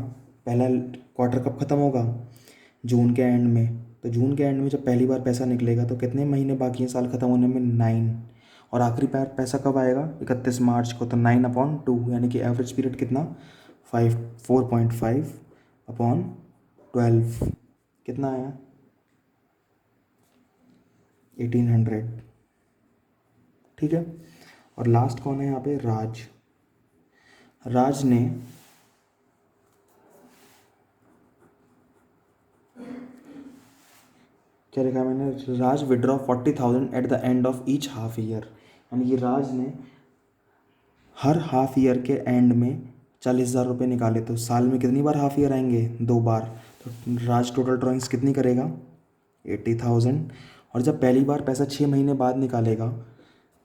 पहला क्वार्टर कब ख़त्म होगा, जून के एंड में। तो जून के एंड में जब पहली बार पैसा निकलेगा तो कितने महीने बाकी हैं साल ख़त्म होने में, 9। और आखिरी बार पैसा कब आएगा, 31 मार्च को, तो 9/2, यानी कि एवरेज पीरियड कितना, 4.5/12 कितना आया, 1,800। ठीक है। और लास्ट कौन है यहाँ पे, राज ने क्या लिखा है मैंने, Raj withdraw 40,000 at the end of each half year. यानी कि राज ने हर हाफ ईयर के एंड में 40,000 रुपये निकाले, तो साल में कितनी बार हाफ ईयर आएंगे, 2 बार। तो राज टोटल ड्राइंग्स कितनी करेगा, 80,000। और जब पहली बार पैसा 6 महीने बाद निकालेगा,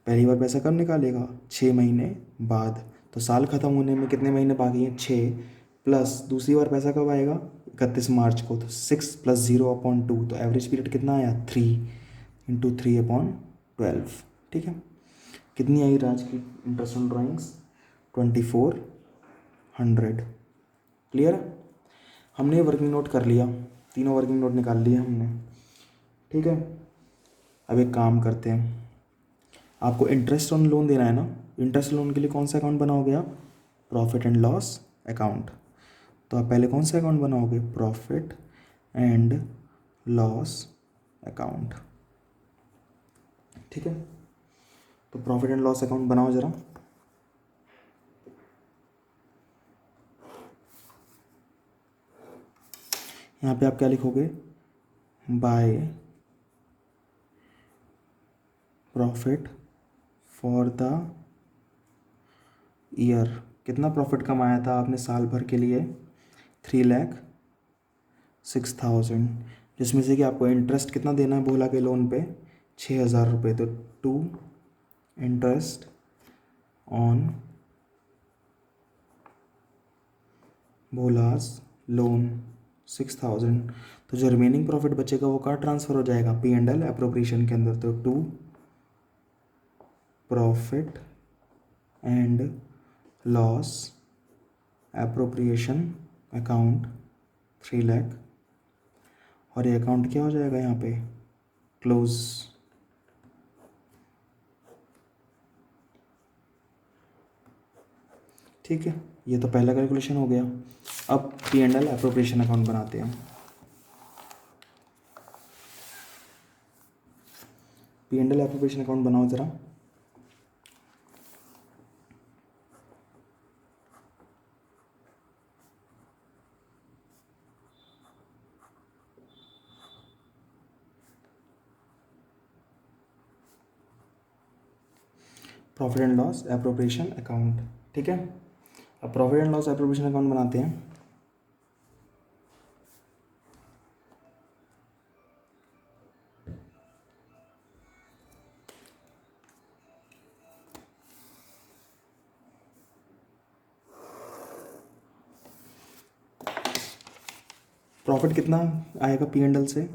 पहली बार पैसा कब निकालेगा, 6 महीने बाद, तो साल ख़त्म होने में कितने महीने बाकी हैं, 6, प्लस दूसरी बार पैसा कब आएगा, 31 मार्च को, तो 6 + 0/2, तो एवरेज पीरियड कितना आया, 3 इंटू 3/12। ठीक है। कितनी आई राज की इंटरेस्ट ऑन ड्राइंग्स, 24 100। क्लियर है? हमने वर्किंग नोट कर लिया, तीनों वर्किंग नोट निकाल लिए हमने, ठीक है। अब एक काम करते हैं, आपको इंटरेस्ट ऑन लोन देना है ना, इंटरेस्ट लोन के लिए कौन सा अकाउंट बनाओगे आप? Profit and loss account. तो आप पहले कौन सा अकाउंट बनाओगे? प्रॉफिट एंड लॉस अकाउंट, ठीक है। तो प्रॉफिट एंड लॉस अकाउंट बनाओ ज़रा। यहाँ पे आप क्या लिखोगे? By profit for the year. कितना प्रॉफिट कमाया था आपने साल भर के लिए? 3,06,000, जिसमें से कि आपको इंटरेस्ट कितना देना है भोला के लोन पे? 6,000 रुपये। तो to interest on Bhola's loan 6,000। तो जो रिमेनिंग प्रॉफिट बचेगा वो कहाँ ट्रांसफ़र हो जाएगा? P&L एप्रोप्रिएशन के अंदर। तो to profit and loss appropriation account 3 lakh, और ये अकाउंट क्या हो जाएगा यहाँ पे? क्लोज। ठीक है, ये तो पहला कैलकुलेशन हो गया। अब P&L एप्रोप्रिएशन अकाउंट बनाते हैं। P&L एप्रोप्रिएशन अकाउंट बनाओ ज़रा। Profit and loss appropriation account, ठीक है। अब profit and loss appropriation account बनाते हैं। प्रॉफिट कितना आएगा P&L से?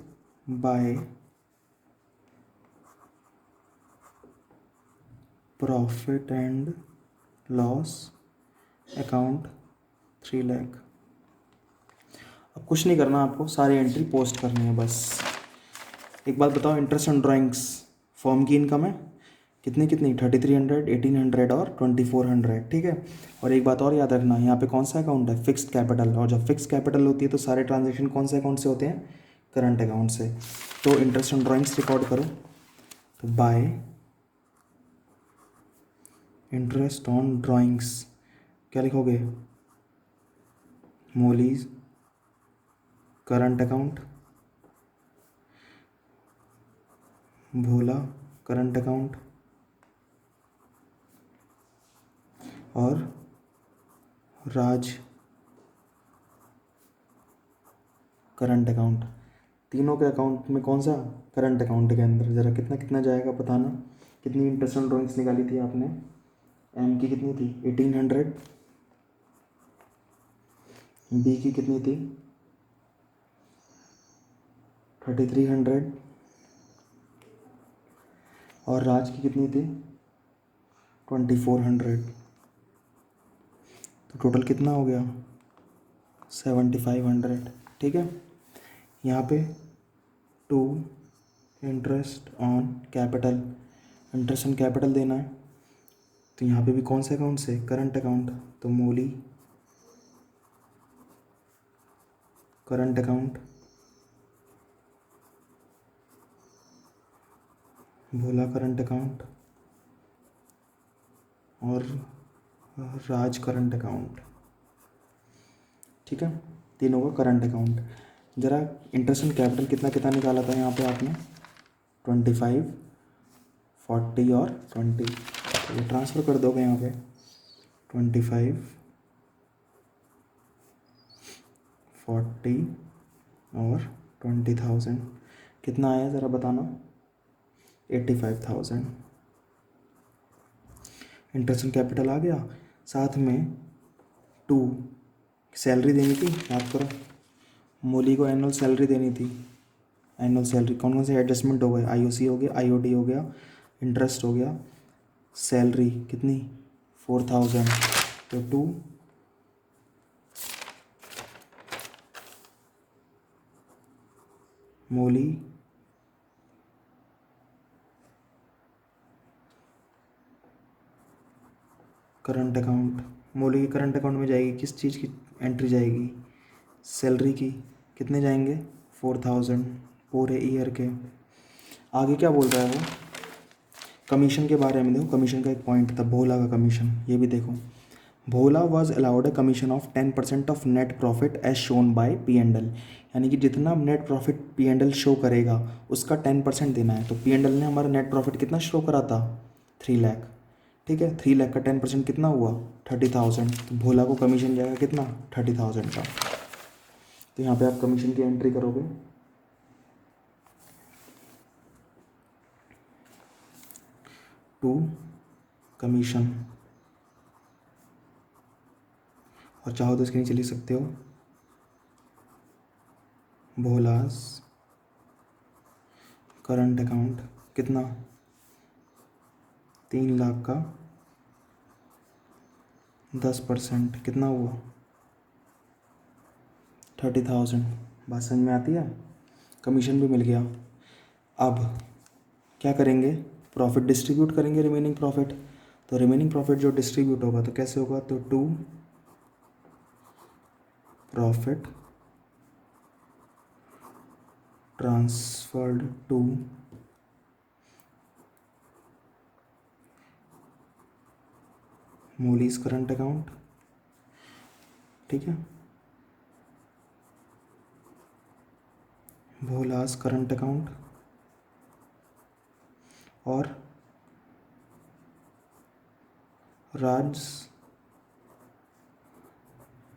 By profit and loss account 3 lakh. अब कुछ नहीं करना आपको, सारी एंट्री पोस्ट करनी है बस। एक बात बताओ, इंटरेस्ट ऑन ड्राइंग्स फॉर्म की इनकम है कितनी कितनी? 3,300, 1,800 और 2,400, ठीक है। और एक बात और याद रखना, यहाँ पे कौन सा अकाउंट है? Fixed capital. और जब फिक्स्ड कैपिटल होती है तो सारे ट्रांजेक्शन कौन से अकाउंट से होते हैं? करंट अकाउंट से। तो इंटरेस्ट ऑन ड्राइंग्स रिकॉर्ड करो। तो बाय इंटरेस्ट ऑन ड्राइंग्स क्या लिखोगे? मोलीज करंट अकाउंट, भोला करंट अकाउंट और राज करंट अकाउंट। तीनों के अकाउंट में कौन सा? करंट अकाउंट के अंदर। ज़रा कितना कितना जाएगा बताना। कितनी इंटरेस्ट ऑन ड्राइंग्स निकाली थी आपने? एम की कितनी थी? 1,800। बी की कितनी थी? 3,300। और राज की कितनी थी? 2,400। तो टोटल कितना हो गया? 7,500, ठीक है। यहाँ पे to interest on capital, interest on capital देना है। तो यहाँ पे भी कौन से अकाउंट से? Current account. तो मोली करंट अकाउंट, भोला करंट अकाउंट और राज करंट अकाउंट, ठीक है। तीनों का करंट अकाउंट। ज़रा इंटरेस्ट ऑन कैपिटल कितना कितना निकाला था यहाँ पे आपने? 25, 40 और 20। तो ये ट्रांसफ़र कर दोगे यहाँ पे। 25, 40 और 20,000 कितना आया ज़रा बताना? 85,000। इंटरेस्ट ऑन कैपिटल आ गया। साथ में टू सैलरी देनी थी, याद करो। मोली को एनुअल सैलरी देनी थी। एनुअल सैलरी कौन कौन से एडजस्टमेंट हो गए? IOC हो गया, IOD हो गया, इंटरेस्ट हो गया। सैलरी कितनी? 4,000। तो टू मोली करंट अकाउंट, मोली के करंट अकाउंट में जाएगी किस चीज़ की एंट्री जाएगी, सैलरी की। कितने जाएंगे, 4000 पूरे ईयर के। आगे क्या बोल रहा है वो, कमीशन के बारे में। देखो कमीशन का एक पॉइंट था, भोला का कमीशन, ये भी देखो। Bhola was allowed a commission of 10% of net profit as shown by P and L, यानी कि जितना net profit P and L show करेगा उसका 10% देना है। तो पी एंड एल ने हमारा नेट प्रॉफिट कितना शो करा था, 3 लाख। ठीक है, 3 लाख का 10% कितना हुआ, 30,000। तो भोला को कमीशन जाएगा कितना, 30,000 का। तो यहाँ पे आप कमीशन की एंट्री करोगे, टू कमीशन, और चाहो तो इसके नीचे लिख सकते हो भोलास करंट अकाउंट, कितना, 3 लाख का 10% कितना हुआ, 30,000। बात समझ में आती है, कमीशन भी मिल गया। अब क्या करेंगे, प्रॉफिट डिस्ट्रीब्यूट करेंगे, रिमेनिंग प्रॉफिट। तो रिमेनिंग प्रॉफिट जो डिस्ट्रीब्यूट होगा तो कैसे होगा, तो to profit transferred to Moli's current account. ठीक है, भोलास करंट अकाउंट और राज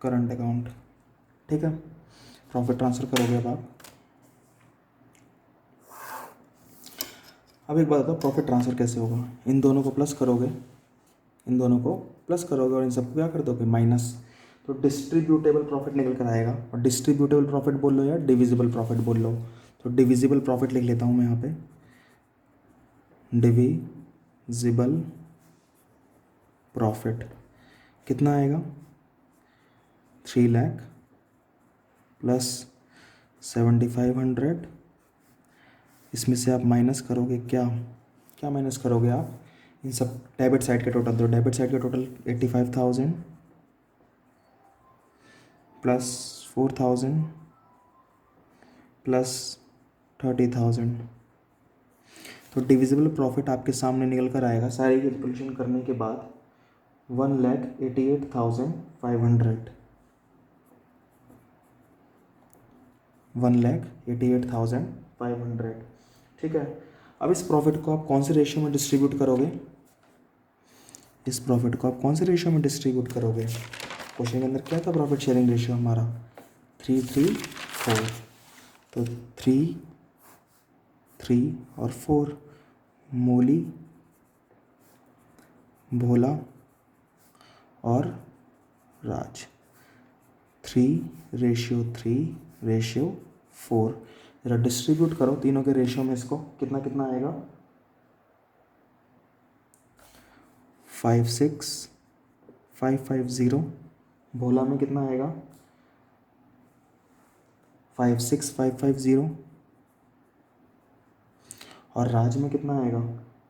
करंट अकाउंट। ठीक है, प्रॉफिट ट्रांसफ़र करोगे अब आप। अब एक बात बताओ, प्रॉफिट ट्रांसफ़र कैसे होगा, इन दोनों को प्लस करोगे, इन दोनों को प्लस करोगे और इन सबको क्या कर दोगे, माइनस। तो डिस्ट्रीब्यूटेबल प्रॉफिट निकल कर आएगा। और डिस्ट्रीब्यूटेबल प्रॉफिट बोल लो या डिविजिबल प्रॉफिट बोल लो। तो डिविजिबल प्रॉफिट लिख लेता हूँ मैं यहाँ पे, डिविजिबल प्रॉफिट कितना आएगा, 3 लाख प्लस 7,500। इसमें से आप माइनस करोगे क्या, क्या माइनस करोगे आप, इन सब डेबिट साइड के टोटल। तो डेबिट साइड का टोटल 85,000 प्लस 4,000 प्लस 30,000। तो डिविजिबल प्रॉफिट आपके सामने निकल कर आएगा सारी कैलकुलेशन करने के बाद 1,88,500, 1,88,500। ठीक है, अब इस प्रॉफिट को आप कौन से रेशियो में डिस्ट्रीब्यूट करोगे, इस प्रॉफिट को आप कौन से रेशियो में डिस्ट्रीब्यूट करोगे। क्वेश्चन के अंदर क्या था, प्रॉफिट शेयरिंग रेशियो हमारा 3:3:4। तो 3:3 और 4, मोली, भोला और राज, 3:3:4। जरा डिस्ट्रीब्यूट करो तीनों के रेशियो में इसको, कितना कितना आएगा, 5,6,550। भोला में कितना आएगा, 5,6,550। और राज में कितना आएगा,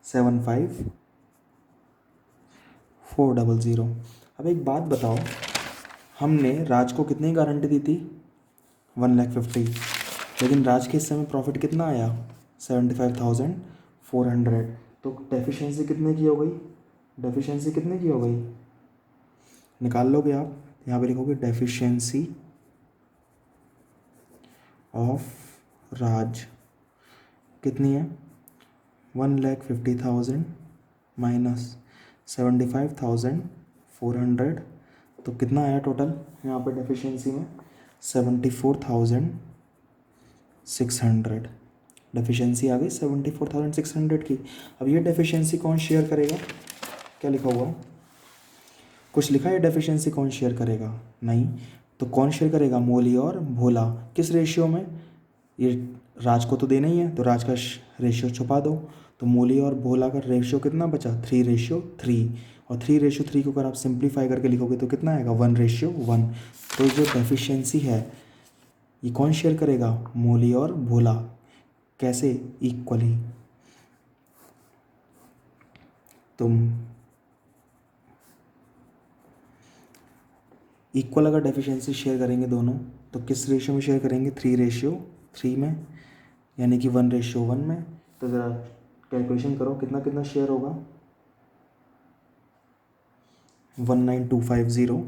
7,5,400। अब एक बात बताओ, हमने राज को कितनी गारंटी दी थी, 1,50,000, लेकिन राज के हिस्से में प्रॉफिट कितना आया, 75,400। तो डेफिशिएंसी कितने की हो गई, डेफिशिएंसी कितने की हो गई, निकाल लोगे आप। यहाँ पे लिखोगे डेफिशिएंसी ऑफ राज कितनी है, 1,50,000 माइनस 75,400। तो कितना आया टोटल यहाँ पे डेफिशिएंसी में, 74,600। डेफिशिएंसी आ गई 74,600 की। अब ये डेफिशिएंसी कौन शेयर करेगा, क्या लिखा हुआ, कुछ लिखा है डेफिशिएंसी कौन शेयर करेगा, नहीं। तो कौन शेयर करेगा, मोली और भोला। किस रेशियो में, ये राज को तो देना ही है, तो राज का रेशियो छुपा दो। तो मोली और भोला का रेशियो कितना बचा, 3:3। और 3:3 को अगर आप सिंप्लीफाई करके लिखोगे तो कितना आएगा, 1:1। तो जो डेफिशिएंसी है ये कौन शेयर करेगा? मोली और भोला। कैसे? इक्वली। तुम इक्वल अगर डेफिशिएंसी शेयर करेंगे दोनों, तो किस रेशियो में शेयर करेंगे? 3:3 में, यानी कि 1:1 में। तो ज़रा कैलकुलेशन करो, कितना कितना शेयर होगा? 19250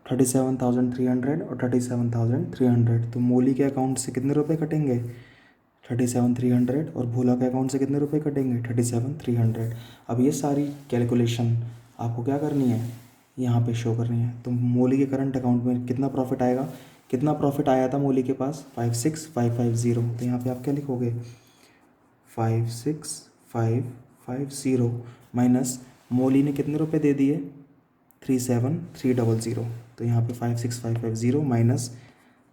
37,300 और 37,300। तो मोली के अकाउंट से कितने रुपए कटेंगे? 37,300। और भोला के अकाउंट से कितने रुपए कटेंगे? 37,300। अब ये सारी कैलकुलेशन आपको क्या करनी है? यहाँ पे शो करनी है। तो मोली के करंट अकाउंट में कितना प्रॉफिट आएगा? कितना प्रॉफिट आया था मोली के पास? 56,550। तो यहाँ पे आप क्या लिखोगे? 56,550 माइनस मोली ने कितने रुपए दे दिए? 37,300। तो यहाँ पे 56,550 माइनस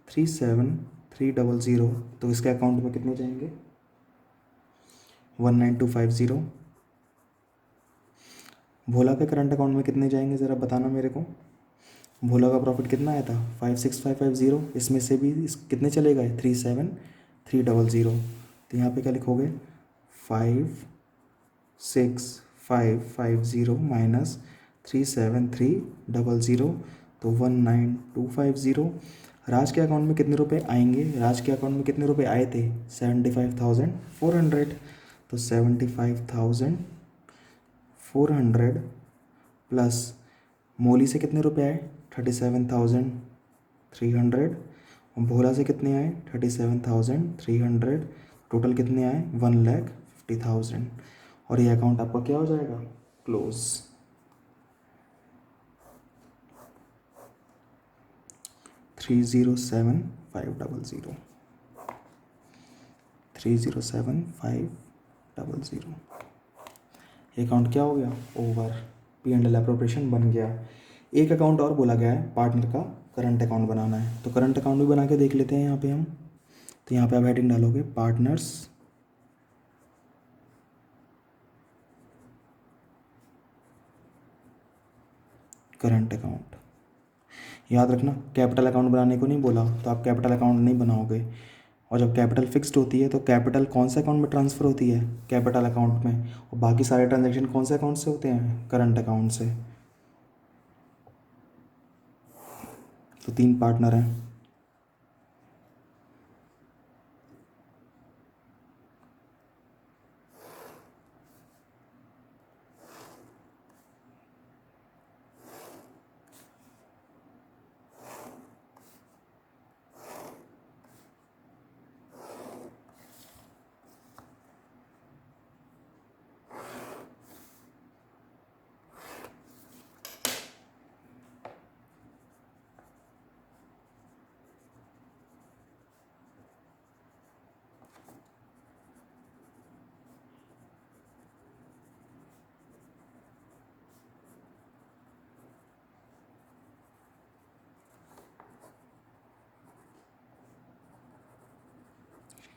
37,300, तो इसके अकाउंट में कितने जाएंगे? 19250। भोला के करंट अकाउंट में कितने जाएंगे ज़रा बताना मेरे को। भोला का प्रॉफिट कितना आया था? 56,550। इसमें से भी कितने चले गए? 37,300। तो यहाँ पे क्या लिखोगे? 56,550 माइनस 37,300, तो 19250। राज के अकाउंट में कितने रुपए आएंगे? राज के अकाउंट में कितने रुपए आए थे? 75,400। तो 75,400 प्लस मोली से कितने रुपए आए? 37,300। और भोला से कितने आए? 37,300। टोटल कितने आए? 1,50,000। और ये अकाउंट आपका क्या हो जाएगा? क्लोज। 307,500। 307,500। ये अकाउंट क्या हो गया? ओवर। P&L अप्रोप्रिएशन बन गया। एक अकाउंट और बोला गया है, पार्टनर का करंट अकाउंट बनाना है। तो करंट अकाउंट भी बना के देख लेते हैं यहाँ पे हम। तो यहाँ पे आप हेडिंग डालोगे पार्टनर्स करंट अकाउंट। याद रखना, कैपिटल अकाउंट बनाने को नहीं बोला, तो आप कैपिटल अकाउंट नहीं बनाओगे। और जब कैपिटल फिक्स्ड होती है तो कैपिटल कौन से अकाउंट में ट्रांसफ़र होती है? कैपिटल अकाउंट में। और बाकी सारे ट्रांजेक्शन कौन से अकाउंट से होते हैं? करंट अकाउंट से। तो 3 पार्टनर हैं।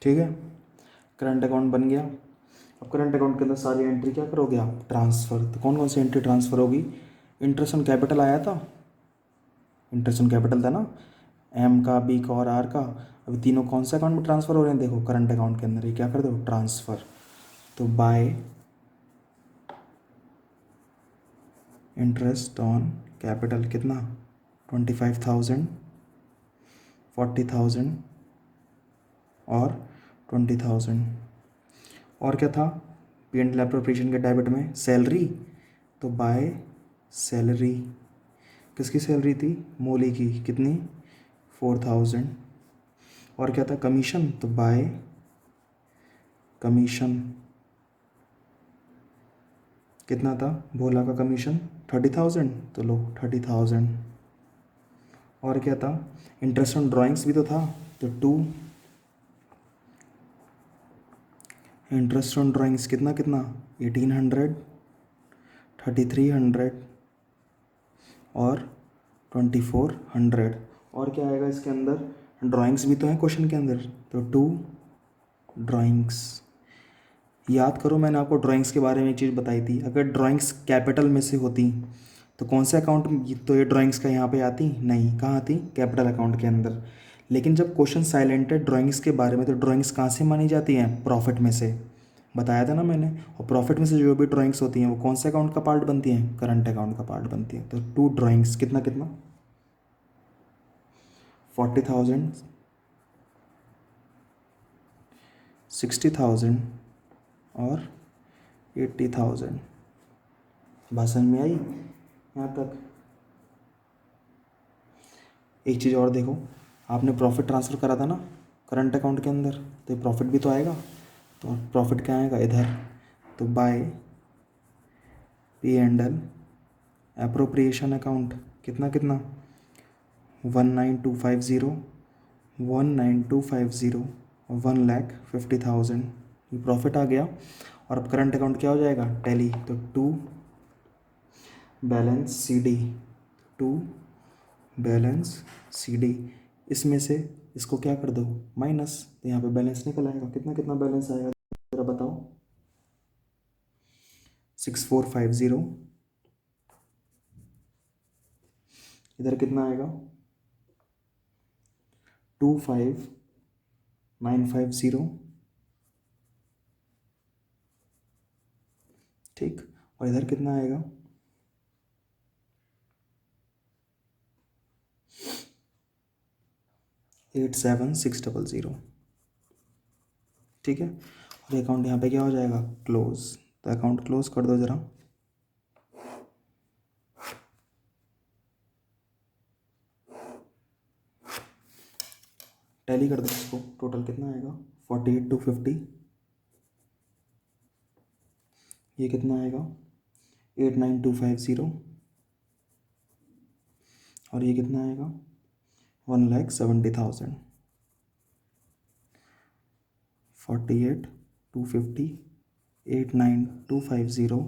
ठीक है, करंट अकाउंट बन गया। अब करंट अकाउंट के अंदर सारी एंट्री क्या करोगे आप? ट्रांसफ़र। तो कौन कौन सी एंट्री ट्रांसफ़र होगी? इंटरेस्ट ऑन कैपिटल आया था, इंटरेस्ट ऑन कैपिटल था ना, एम का, बी का और आर का। अभी तीनों कौन से अकाउंट में ट्रांसफ़र हो रहे हैं? देखो करंट अकाउंट के अंदर ये क्या कर दो? ट्रांसफ़र। तो बाय इंटरेस्ट ऑन कैपिटल कितना? 25,000, 40,000 और 20,000। और क्या था P&L एप्रोप्रिएशन के डेबिट में? सैलरी। तो बाय सैलरी। किसकी सैलरी थी? मोली की। कितनी? 4,000। और क्या था? कमीशन। तो बाय कमीशन। कितना था भोला का कमीशन? 30,000। तो लो 30,000। और क्या था? इंटरेस्ट ऑन ड्राइंग्स भी तो था, तो 2। इंटरेस्ट ऑन ड्राइंग्स कितना कितना? 1,800, 3,300 और 2400। और क्या आएगा इसके अंदर, ड्राइंग्स भी तो हैं क्वेश्चन के अंदर, तो 2 ड्राइंग्स। याद करो मैंने आपको ड्राइंग्स के बारे में एक चीज़ बताई थी, अगर ड्राइंग्स कैपिटल में से होती तो कौन से अकाउंट, तो ये ड्राइंग्स का यहाँ पे आती नहीं, कहाँ आती, कैपिटल अकाउंट के अंदर। लेकिन जब क्वेश्चन साइलेंट है ड्राइंग्स के बारे में, तो ड्राइंग्स कहाँ से मानी जाती हैं, प्रॉफिट में से, बताया था ना मैंने। और प्रॉफिट में से जो भी ड्राइंग्स होती हैं वो कौन से अकाउंट का पार्ट बनती हैं, करंट अकाउंट का पार्ट बनती हैं। तो 2 ड्राइंग्स कितना कितना, 40,000, 60,000 और 80,000। भाषण में आई यहाँ तक। एक चीज़ और देखो, आपने प्रॉफिट ट्रांसफ़र करा था ना करंट अकाउंट के अंदर, तो ये प्रॉफिट भी तो आएगा। तो प्रॉफिट क्या आएगा इधर, तो बाय P&L एप्रोप्रिएशन अकाउंट कितना कितना, 19250, 19250, 1,50,000, ये प्रॉफिट आ गया। और अब करंट अकाउंट क्या हो जाएगा, टैली, तो 2 बैलेंस CD, 2 बैलेंस CD, इसमें से इसको क्या कर दो माइनस, तो यहाँ पे बैलेंस निकल आएगा। कितना कितना बैलेंस आएगा जरा बताओ, 6450, इधर कितना आएगा 25,950, ठीक। और इधर कितना आएगा 87,600, ठीक है। और अकाउंट यहाँ पे क्या हो जाएगा, क्लोज। तो अकाउंट क्लोज कर दो ज़रा। टैली कर दो इसको, टोटल कितना आएगा 48,250, ये कितना आएगा 89,250, और ये कितना आएगा 1,70,000, 48,250, 89,250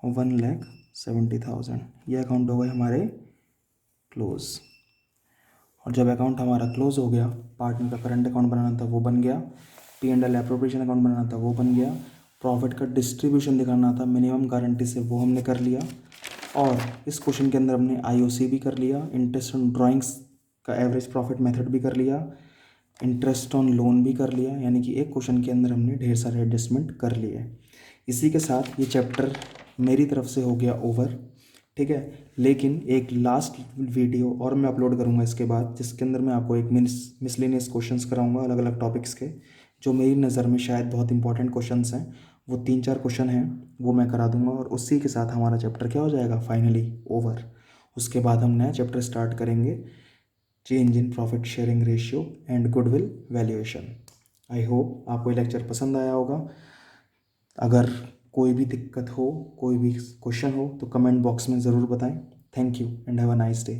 और 1,70,000, ये अकाउंट हो गए हमारे क्लोज। और जब अकाउंट हमारा क्लोज हो गया, पार्टनर का करंट अकाउंट बनाना था वो बन गया, P&L एप्रोप्रिएशन अकाउंट बनाना था वो बन गया, प्रॉफिट का डिस्ट्रीब्यूशन दिखाना था मिनिमम गारंटी से, वो हमने कर लिया। और इस क्वेश्चन के अंदर हमने IOC भी कर लिया, इंटरेस्ट ऑन ड्राइंग्स का एवरेज प्रॉफिट मेथड भी कर लिया, इंटरेस्ट ऑन लोन भी कर लिया। यानी कि एक क्वेश्चन के अंदर हमने ढेर सारे एडजस्टमेंट कर लिए। इसी के साथ ये चैप्टर मेरी तरफ से हो गया ओवर, ठीक है। लेकिन एक लास्ट वीडियो और मैं अपलोड करूँगा इसके बाद, जिसके अंदर मैं आपको एक मिसलेनियस क्वेश्चंस कराऊंगा अलग अलग टॉपिक्स के, जो मेरी नज़र में शायद बहुत इंपॉर्टेंट क्वेश्चंस हैं। वो 3-4 क्वेश्चन हैं, वो मैं करा दूंगा। और उसी के साथ हमारा चैप्टर क्या हो जाएगा, फाइनली ओवर। उसके बाद हम नया चैप्टर स्टार्ट करेंगे, change in profit sharing ratio and goodwill valuation. I hope आपको ये लेक्चर पसंद आया होगा। अगर कोई भी दिक्कत हो, कोई भी क्वेश्चन हो, तो कमेंट बॉक्स में ज़रूर बताएं। Thank you and have a nice day.